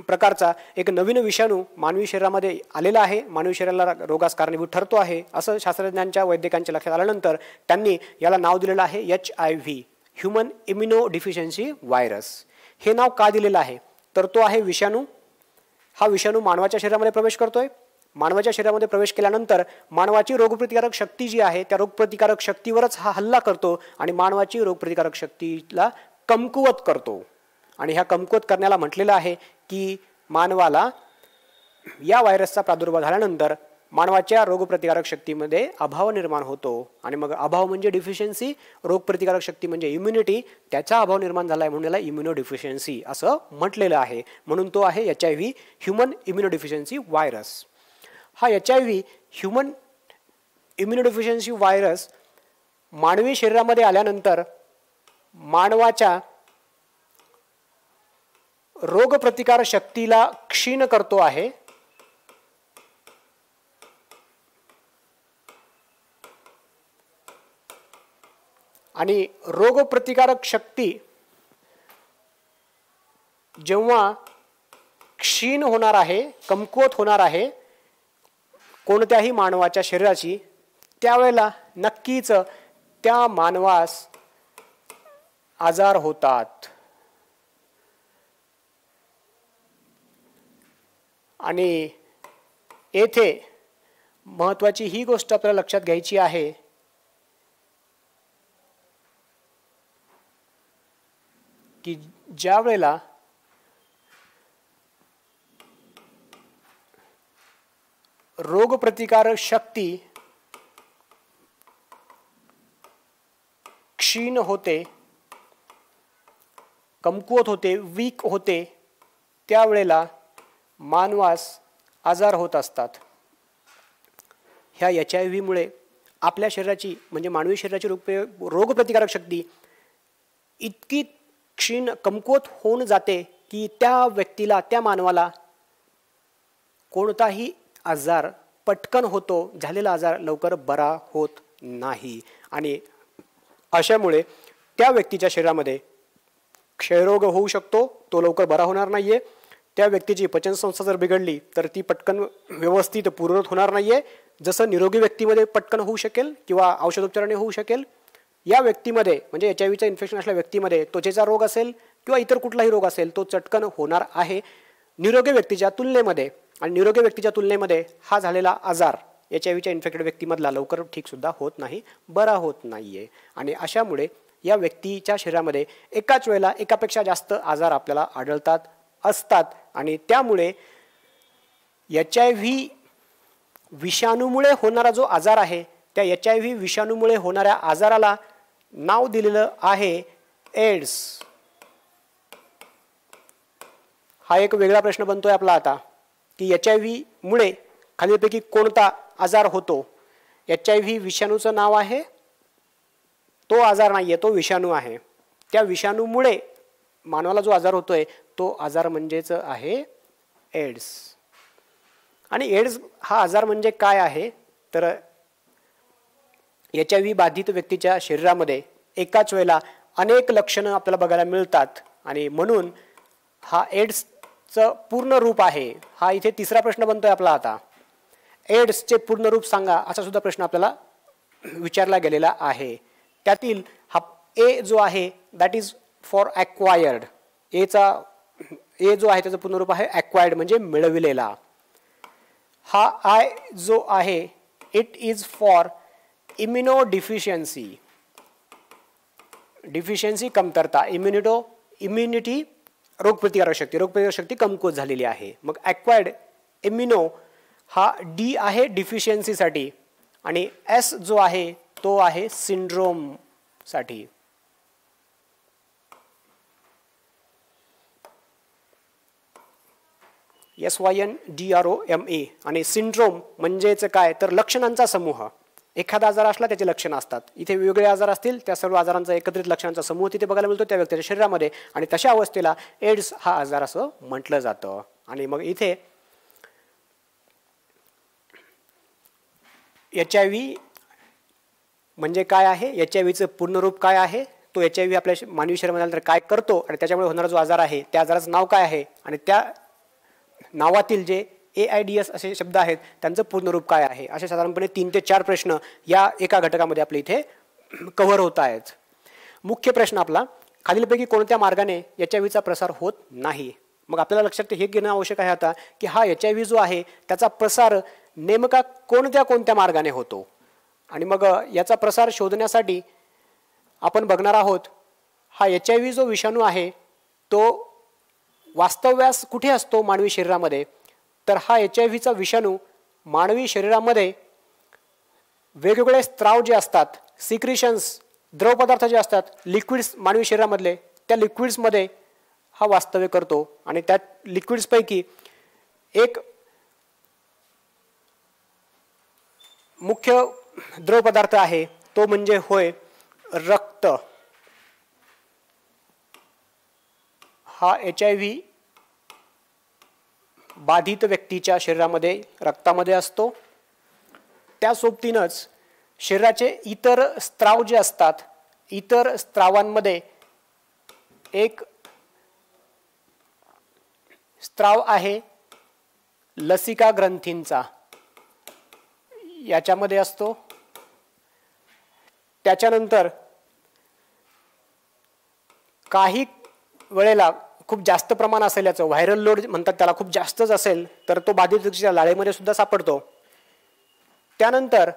A: प्रकारचा एक नवीन विषाणू मानवी शरीरामध्ये आलेला आहे, मानवी शरीराला रोगास कारणीभूत ठरतो आहे असं शास्त्रज्ञांच्या वैद्यकांच्या लक्षात आल्यानंतर त्यांनी याला नाव दिलेलं आहे HIV human immuno deficiency virus. हे नाव का दिलेलं आहे तर तो आहे विषाणू. हा विषाणू मानवाच्या शरीरामध्ये प्रवेश करतोय. मानवाच्या शरीरामध्ये प्रवेश केल्यानंतर मानवाची रोगप्रतिकारक शक्ती जी आहे त्या रोगप्रतिकारक शक्तीवरच हा हल्ला करतो आणि मानवाची रोगप्रतिकारक शक्तीला कमकुवत करतो. आणि ह्या कमकुवत करण्याला म्हटलेलं आहे की मानवाला या व्हायरसचा प्रादुर्भाव झाल्यानंतर मानवाच्या रोगप्रतिकारक शक्तीमध्ये अभाव निर्माण होतो आणि मग अभाव म्हणजे डिफिशियन्सी, रोगप्रतिकारक शक्ती म्हणजे इम्युनिटी, त्याचा अभाव निर्माण झाला आहे म्हणून याला इम्युनो डिफिशियन्सी असं म्हटलेलं आहे. म्हणून तो आहे HIV human immuno deficiency virus. हा HIV human immuno deficiency virus मानवी शरीरामध्ये आल्यानंतर मानवाच्या रोगप्रतिकार शक्तीला क्षीण करतो आहे आणि रोगप्रतिकारक शक्ती जेव्हा क्षीण होणार आहे, कमकुवत होणार आहे कोणत्याही मानवाच्या शरीराची, त्यावेळेला नक्कीच त्या मानवास आजार होतात. आणि येथे महत्त्वाची ही गोष्ट आपल्याला लक्षात घ्यायची आहे की ज्या वेळेला रोगप्रतिकारक शक्ती क्षीण होते, कमकुवत होते, वीक होते, त्यावेळेला मानवास आजार होत असतात. ह्या HIVमुळे आपल्या शरीराची म्हणजे मानवी शरीराची रोगप्रतिकारक शक्ती इतकी क्षीण कमकुवत होऊन जाते की त्या व्यक्तीला, त्या मानवाला कोणताही आजार पटकन होतो, झालेला आजार लवकर बरा होत नाही. आणि अशामुळे त्या व्यक्तीच्या शरीरामध्ये क्षयरोग होऊ शकतो, तो लवकर बरा होणार नाहीये. त्या व्यक्तीची पचनसंस्था जर बिघडली तर ती पटकन व्यवस्थित पूर्ववत होणार नाहीये, जसं निरोगी व्यक्तीमध्ये पटकन होऊ शकेल किंवा औषधोपचाराने होऊ शकेल. या व्यक्तीमध्ये म्हणजे HIVचं इन्फेक्शन असलेल्या व्यक्तीमध्ये त्वचेचा रोग असेल किंवा इतर कुठलाही रोग असेल तो चटकन होणार आहे निरोगी व्यक्तीच्या तुलनेमध्ये. आणि निरोगी व्यक्तीच्या तुलनेमध्ये हा झालेला आजार HIVच्या इन्फेक्टेड व्यक्तीमधला लवकर ठीक सुद्धा होत नाही, बरा होत नाहीये. आणि अशामुळे या व्यक्तीच्या शरीरामध्ये एकाच वेळेला एकापेक्षा जास्त आजार आपल्याला आढळतात असतात. आणि त्यामुळे HIV विषाणूमुळे होणारा जो आजार आहे त्या HIV विषाणूमुळे होणाऱ्या आजाराला नाव दिलेलं आहे एड्स. हा एक वेगळा प्रश्न बनतोय आपला आता की HIVमुळे खालीलपैकी कोणता आजार होतो. HIV विषाणूचं नाव आहे, तो आजार नाहीये, तो विषाणू आहे. त्या विषाणूमुळे मानवाला जो आजार होतोय तो आजार म्हणजेच आहे एड्स. आणि एड्स हा आजार म्हणजे काय आहे तर HIV बाधित व्यक्तीच्या शरीरामध्ये एकाच वेळेला अनेक लक्षणं आपल्याला बघायला मिळतात आणि म्हणून हा एड्सचं पूर्ण रूप आहे. हा इथे तिसरा प्रश्न बनतोय आपला आता. एड्सचे पूर्ण रूप सांगा असा सुद्धा प्रश्न आपल्याला विचारला गेलेला आहे. त्यातील हा ए जो आहे दॅट इज फॉर ॲक्वायर्ड. ए जो आहे त्याचं पूर्ण रूप आहे ॲक्वायर्ड म्हणजे मिळविलेला. हा आय जो आहे it is for immuno deficiency, deficiency कमतरता, इम्युनिटी रोगप्रतिकारक शक्ती कमकुवत झालेली आहे. मग ॲक्वायर्ड इम्युनो हा डी आहे डिफिशियन्सीसाठी आणि एस जो आहे तो आहे सिंड्रोमसाठी. SYNDROMA. आणि सिंड्रोम म्हणजेच काय तर लक्षणांचा समूह. एखादा आजार असला त्याची लक्षणं असतात, इथे वेगवेगळे आजार असतील त्या सर्व आजारांचा एकत्रित लक्षणांचा समूह तिथे बघायला मिळतो त्या व्यक्तीच्या शरीरामध्ये आणि तशा अवस्थेला एड्स हा आजार असं म्हटलं जातं. आणि मग इथे HIV म्हणजे काय आहे, HIVचं पूर्णरूप काय आहे, तो HIV आपल्या मानवी शरीरामध्ये आल्यानंतर काय करतो आणि त्याच्यामुळे होणारा जो आजार आहे त्या आजाराचं नाव काय आहे आणि त्या नावातील जे AIDS असे शब्द आहेत त्यांचं पूर्णरूप काय आहे, असे साधारणपणे 3 ते 4 प्रश्न या एका घटकामध्ये आपल्या इथे कव्हर होत आहेत. मुख्य प्रश्न आपला खालीलपैकी कोणत्या मार्गाने HIVचा प्रसार होत नाही. मग आपल्याला लक्षात हे घेणं आवश्यक आहे आता की हा HIV जो आहे त्याचा प्रसार नेमका कोणत्या मार्गाने होतो. आणि मग याचा प्रसार शोधण्यासाठी आपण बघणार आहोत हा HIV जो विषाणू आहे तो वास्तव्यास कुठे असतो मानवी शरीरामध्ये. तर हा HIVचा विषाणू मानवी शरीरामध्ये वेगवेगळे स्त्राव जे असतात, सिक्रिशन्स, द्रवपदार्थ जे असतात, लिक्विड्स मानवी शरीरामधले त्या लिक्विड्समध्ये हा वास्तव्य करतो. आणि त्या लिक्विड्सपैकी एक मुख्य द्रवपदार्थ आहे तो म्हणजे होय रक्त. हा HIV बाधित व्यक्तीच्या शरीरामध्ये रक्तामध्ये असतो. त्या सोबतीनच शरीराचे इतर स्त्राव जे असतात, इतर स्त्रावांमध्ये एक स्त्राव आहे लसिका ग्रंथींचा, याच्यामध्ये असतो. त्याच्यानंतर काही वेळेला खूप जास्त प्रमाण असेल, याचं व्हायरल लोड म्हणतात त्याला, खूप जास्तच असेल तर तो बाधित व्यक्तीच्या लाळेमध्ये सुद्धा सापडतो. त्यानंतर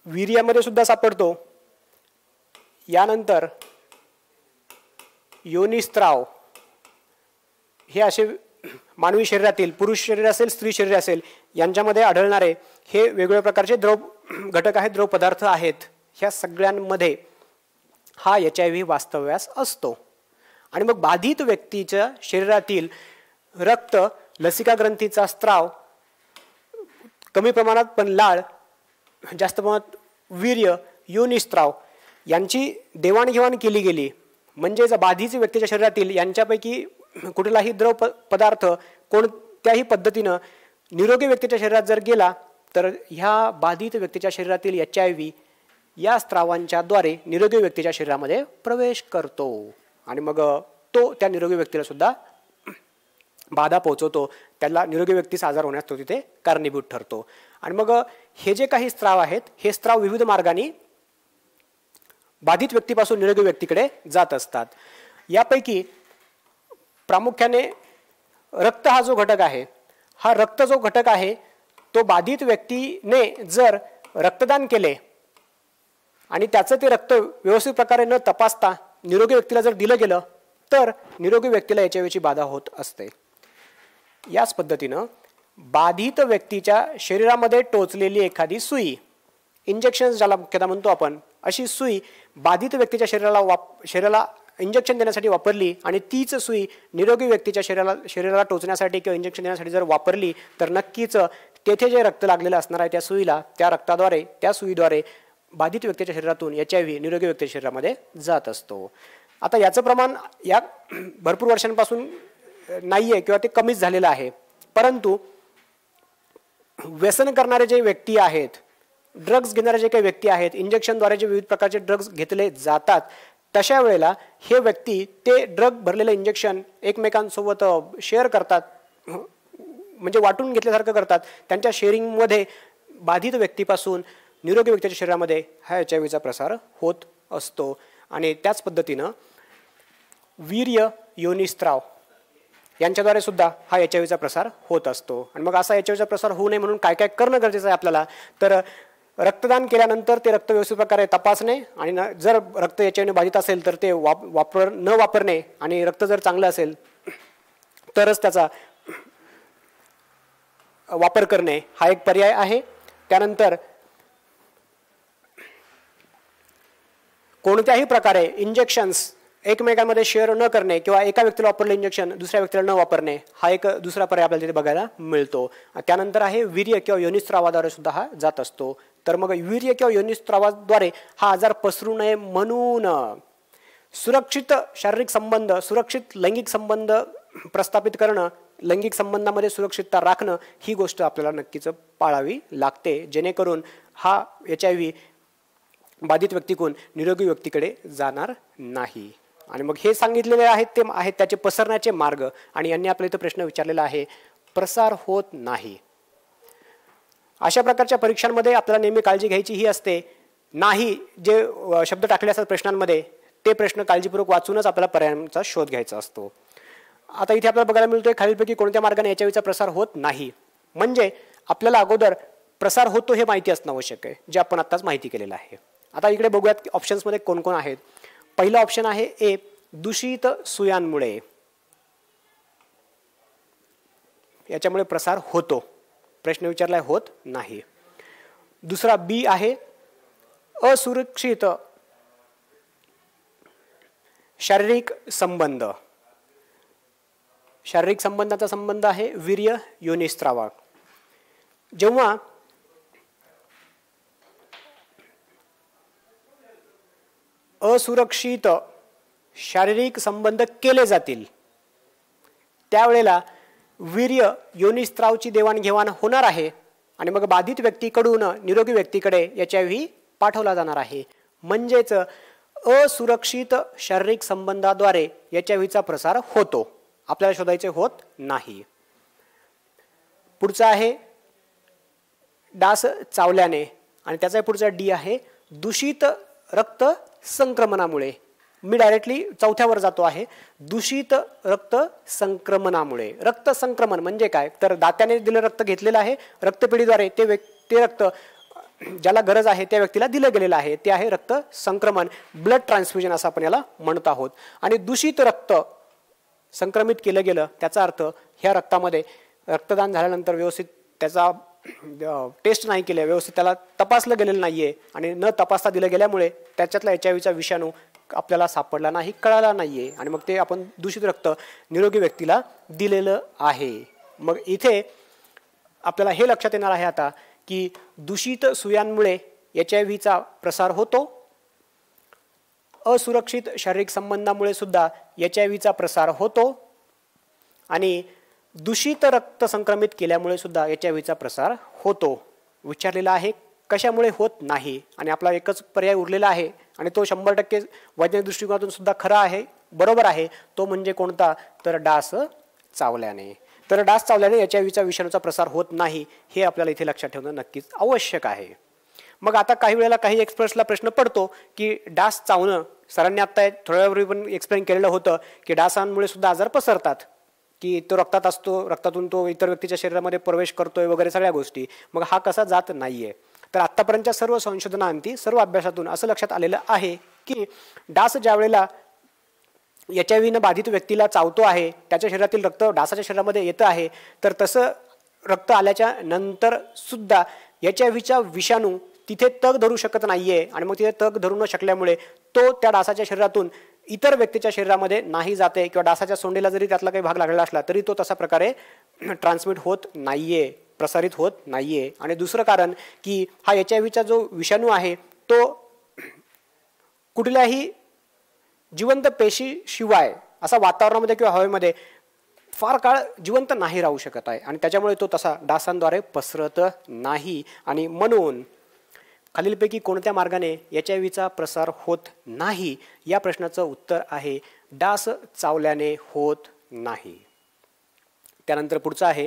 A: वीर्यामध्ये सुद्धा सापडतो. यानंतर योनिस्त्राव हे असे मानवी शरीरातील, पुरुष शरीर असेल स्त्री शरीर असेल, यांच्यामध्ये आढळणारे हे वेगवेगळ्या प्रकारचे घटक आहेत, द्रव पदार्थ आहेत. ह्या सगळ्यांमध्ये हा HIV वास्तव्यास असतो. आणि मग बाधित व्यक्तीच्या शरीरातील रक्त, लसिका ग्रंथीचा स्त्राव, कमी प्रमाणात पण लाळ, जास्त प्रमाणात वीर्य, योनिस्त्राव यांची देवाणघेवाण केली गेली म्हणजे बाधित व्यक्तीच्या शरीरातील यांच्यापैकी कुठलाही द्रव पदार्थ कोणत्याही पद्धतीनं निरोगी व्यक्तीच्या शरीरात जर गेला तर ह्या बाधित व्यक्तीच्या शरीरातील HIV या स्त्रावांच्या द्वारे निरोगी व्यक्तीच्या शरीरामध्ये प्रवेश करतो आणि मग तो त्या निरोगी व्यक्तीला सुद्धा बाधा पोहोचवतो. त्याला निरोगी व्यक्तीचा आजार होण्यास तो तिथे कारणीभूत ठरतो. आणि मग हे जे काही स्त्राव आहेत हे स्त्राव विविध मार्गाने बाधित व्यक्तीपासून निरोगी व्यक्तीकडे जात असतात. यापैकी प्रामुख्याने रक्त हा जो घटक आहे, हा रक्त जो घटक आहे तो बाधित व्यक्तीने जर रक्तदान केले आणि त्याचं ते रक्त व्यवस्थित प्रकारे न तपासता निरोगी व्यक्तीला जर दिलं गेलं तर निरोगी व्यक्तीला HIVची बाधा होत असते. याच पद्धतीनं बाधित व्यक्तीच्या शरीरामध्ये टोचलेली एखादी सुई, इंजेक्शन ज्याला मुख्यतः म्हणतो आपण, अशी सुई बाधित व्यक्तीच्या शरीराला इंजेक्शन देण्यासाठी वापरली आणि तीच सुई निरोगी व्यक्तीच्या शरीराला टोचण्यासाठी किंवा इंजेक्शन देण्यासाठी जर वापरली तर नक्कीच तेथे जे रक्त लागलेलं असणार आहे त्या सुईला, त्या सुईद्वारे बाधित व्यक्तीच्या शरीरातून HIV निरोगी व्यक्तीच्या शरीरामध्ये जात असतो. आता याचं प्रमाण या भरपूर वर्षांपासून नाहीये किंवा ते कमीच झालेलं आहे, परंतु व्यसन करणारे जे व्यक्ती आहेत, ड्रग्ज घेणारे जे काही व्यक्ती आहेत, इंजेक्शनद्वारे जे विविध प्रकारचे ड्रग्ज घेतले जातात, तशा वेळेला हे व्यक्ती ते ड्रग भरलेलं इंजेक्शन एकमेकांसोबत शेअर करतात, म्हणजे वाटून घेतल्यासारखं करतात. त्यांच्या शेअरिंगमध्ये बाधित व्यक्तीपासून निरोगी व्यक्तीच्या शरीरामध्ये हा HIVचा प्रसार होत असतो. आणि त्याच पद्धतीनं वीर्य, योनिस्त्राव यांच्याद्वारे सुद्धा हा HIV प्रसार होत असतो. आणि मग असा HIV प्रसार होऊ नये म्हणून काय काय करणं गरजेचं आहे आपल्याला, तर रक्तदान केल्यानंतर ते रक्त व्यवस्थित प्रकारे तपासणे आणि जर रक्त HIV ने बाधित असेल तर ते न वापरणे आणि रक्त जर चांगलं असेल तरच त्याचा वापर करणे हा एक पर्याय आहे. त्यानंतर कोणत्याही प्रकारे इंजेक्शन्स एकमेकांमध्ये शेअर न करणे किंवा एका व्यक्तीला वापरले इंजेक्शन दुसऱ्या व्यक्तीला न वापरणे हा एक दुसरा पर्याय आपल्याला तिथे बघायला मिळतो. त्यानंतर आहे वीर्य किंवा योनिस्त्रावाद्वारे सुद्धा हा जात असतो. तर मग वीर्य किंवा योनिस्त्रावाद्वारे हा आजार पसरू नये म्हणून सुरक्षित शारीरिक संबंध, सुरक्षित लैंगिक संबंध प्रस्थापित करणं, लैंगिक संबंधामध्ये सुरक्षितता राखणं ही गोष्ट आपल्याला नक्कीच पाळावी लागते, जेणेकरून हा HIV बाधित व्यक्तीकडून निरोगी व्यक्तीकडे जाणार नाही. आणि मग हे सांगितलेले आहेत ते आहेत त्याचे पसरण्याचे मार्ग. आणि यांनी आपल्या इथं प्रश्न विचारलेला आहे, प्रसार होत नाही. अशा प्रकारच्या परीक्षांमध्ये आपल्याला नेहमी काळजी घ्यायची ही असते, नाही जे शब्द टाकले असतात प्रश्नांमध्ये ते प्रश्न काळजीपूर्वक वाचूनच आपल्याला पर्यायांचा शोध घ्यायचा असतो. आता इथे आपल्याला बघायला मिळतोय खालीलपैकी कोणत्या मार्गाने HIVचा प्रसार होत नाही. म्हणजे आपल्याला अगोदर प्रसार होतो हे माहिती असणं आवश्यक आहे, जे आपण आत्ताच माहिती केलेलं आहे. आता इकडे बघूयात ऑप्शन्समध्ये कोण कोण आहेत. पहिला ऑप्शन आहे ए, दूषित सुयांमुळे याच्यामुळे प्रसार होतो. प्रश्न विचारलाय होत नाही. दुसरा बी आहे, असुरक्षित शारीरिक संबंध. शारीरिक संबंधाचा संबंध आहे वीर्य योनिस्त्रावा. जेव्हा असुरक्षित शारीरिक संबंध केले जातील त्यावेळेला वीर्य योनिस्त्रावची देवाणघेवाण होणार आहे आणि मग बाधित व्यक्तीकडून निरोगी व्यक्तीकडे HIV पाठवला जाणार आहे. म्हणजेच असुरक्षित शारीरिक संबंधाद्वारे HIVचा प्रसार होतो, आपल्याला शोधायचे होत नाही. पुढचा आहे डास चावल्याने आणि त्याचा पुढचा डी आहे दूषित रक्त संक्रमणामुळे. मी डायरेक्टली चौथ्यावर जातो आहे. दूषित रक्त संक्रमणामुळे. रक्त संक्रमण म्हणजे काय, तर दात्याने दिलं रक्त घेतलेलं आहे, रक्तपेढीद्वारे ते रक्त ज्याला गरज आहे त्या व्यक्तीला दिलं गेलेलं आहे, ते आहे रक्त संक्रमण, ब्लड ट्रान्सफ्युजन असं आपण याला म्हणत आहोत. आणि दूषित रक्त संक्रमित केलं गेलं त्याचा अर्थ ह्या रक्तामध्ये रक्तदान झाल्यानंतर व्यवस्थित त्याचा टेस्ट नाही केले, व्यवस्थित त्याला तपासलं गेलेलं नाहीये आणि न तपासता दिलं गेल्यामुळे त्याच्यातला HIVचा विषाणू आपल्याला सापडला नाही, कळाला नाहीये आणि मग ते आपण दूषित रक्त निरोगी व्यक्तीला दिलेलं आहे. मग इथे आपल्याला हे लक्षात येणार आहे आता की दूषित सुयांमुळे HIVचा प्रसार होतो, असुरक्षित शारीरिक संबंधामुळे सुद्धा HIVचा प्रसार होतो आणि दूषित रक्त संक्रमित केल्यामुळे सुद्धा HIVचा प्रसार होतो. विचारलेला आहे कशामुळे होत नाही आणि आपला एकच पर्याय उरलेला आहे आणि तो 100% वैज्ञानिक दृष्टिकोनातून सुद्धा खरा आहे, बरोबर आहे. तो म्हणजे कोणता, तर डास चावल्याने. तर डास चावल्याने HIVचा विषाणूचा प्रसार होत नाही हे आपल्याला इथे लक्षात ठेवणं नक्कीच आवश्यक आहे. मग आता काही वेळेला काही एक्सपर्ट्सला प्रश्न पडतो की डास चावणं, सरांनी आता थोड्या वेळापूर्वी पण एक्सप्लेन केलेलं होतं की डासांमुळे सुद्धा आजार पसरतात, की तो रक्तात असतो, रक्तातून तो इतर व्यक्तीच्या शरीरामध्ये प्रवेश करतोय वगैरे सगळ्या गोष्टी. मग हा कसा जात नाहीये, तर आतापर्यंतच्या सर्व संशोधनांती सर्व अभ्यासातून असं लक्षात आलेलं आहे की डास ज्या वेळेला HIVनं बाधित व्यक्तीला चावतो आहे, त्याच्या शरीरातील रक्त डासाच्या शरीरामध्ये येतं आहे, तर तसं रक्त आल्याच्या नंतर सुद्धा HIVचा विषाणू तिथे तग धरू शकत नाहीये आणि मग तिथे तग धरू न शकल्यामुळे तो त्या डासाच्या शरीरातून इतर व्यक्तीच्या शरीरामध्ये नाही जाते किंवा डासाच्या सोंडेला जरी त्यातला काही भाग लागलेला असला तरी तो तसा प्रकारे ट्रान्समिट होत नाहीये, प्रसारित होत नाहीये. आणि दुसरं कारण की हा HIVचा जो विषाणू आहे तो कुठल्याही जिवंत पेशीशिवाय असा वातावरणामध्ये किंवा हवेमध्ये फार काळ जिवंत नाही राहू शकत आहे आणि त्याच्यामुळे तो तसा डासांद्वारे पसरत नाही. आणि म्हणून खालीलपैकी कोणत्या मार्गाने HIVचा प्रसार होत नाही या प्रश्नाचं उत्तर आहे डास चावल्याने होत नाही. त्यानंतर पुढचं आहे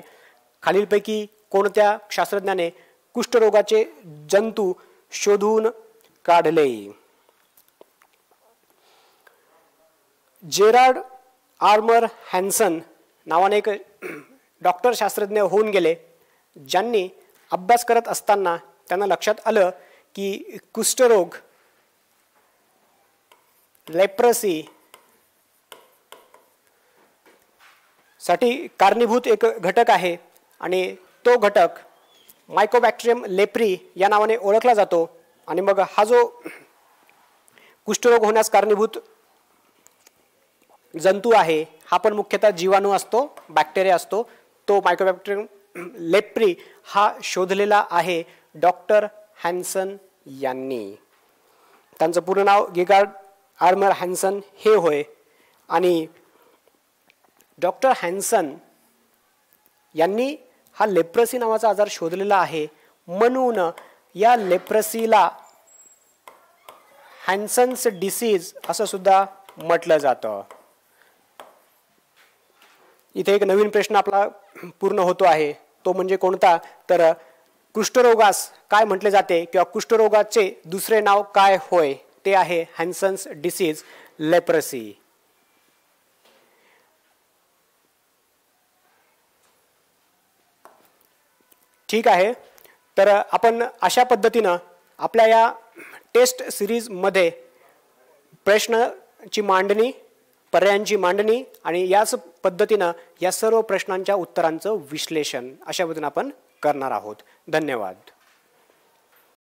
A: खालीलपैकी कोणत्या शास्त्रज्ञाने कुष्ठरोगाचे जंतू शोधून काढले. जेरार्ड आर्मर हॅन्सन नावाने एक डॉक्टर शास्त्रज्ञ होऊन गेले, ज्यांनी अभ्यास करत असताना त्यांना लक्षात आलं की कुष्ठरोग, लेप्रसी साठी कारणीभूत एक घटक आहे आणि तो घटक मायकोबॅक्टेरियम लेप्री या नावाने ओळखला जातो. आणि मग हा जो कुष्ठरोग होण्यास कारणीभूत जंतू आहे हा पण मुख्यतः जीवाणू असतो, बॅक्टेरिया असतो. तो मायकोबॅक्टेरियम लेप्री हा शोधलेला आहे डॉक्टर हॅन्सन यांनी. त्यांचं पूर्ण नाव गेगार्ड आर्मर हॅन्सन हे होय. आणि डॉक्टर हॅन्सन यांनी हा लेप्रसी नावाचा आजार शोधलेला आहे, म्हणून या लेप्रसीला हॅन्सन्स डिसीज असं सुद्धा म्हटलं जातं. इथे एक नवीन प्रश्न आपला पूर्ण होतो आहे, तो म्हणजे कोणता, तर कुष्ठरोगास काय म्हटले जाते किंवा कुष्ठरोगाचे दुसरे नाव काय होय, ते आहे हॅन्सन्स डिसीज, लेप्रसी. ठीक आहे, तर आपण अशा पद्धतीनं आपल्या या टेस्ट सिरीजमध्ये प्रश्नाची मांडणी, पर्यायांची मांडणी आणि याच पद्धतीनं या सर्व प्रश्नांच्या उत्तरांचं विश्लेषण अशा पद्धतीनं आपण करणार आहोत. धन्यवाद.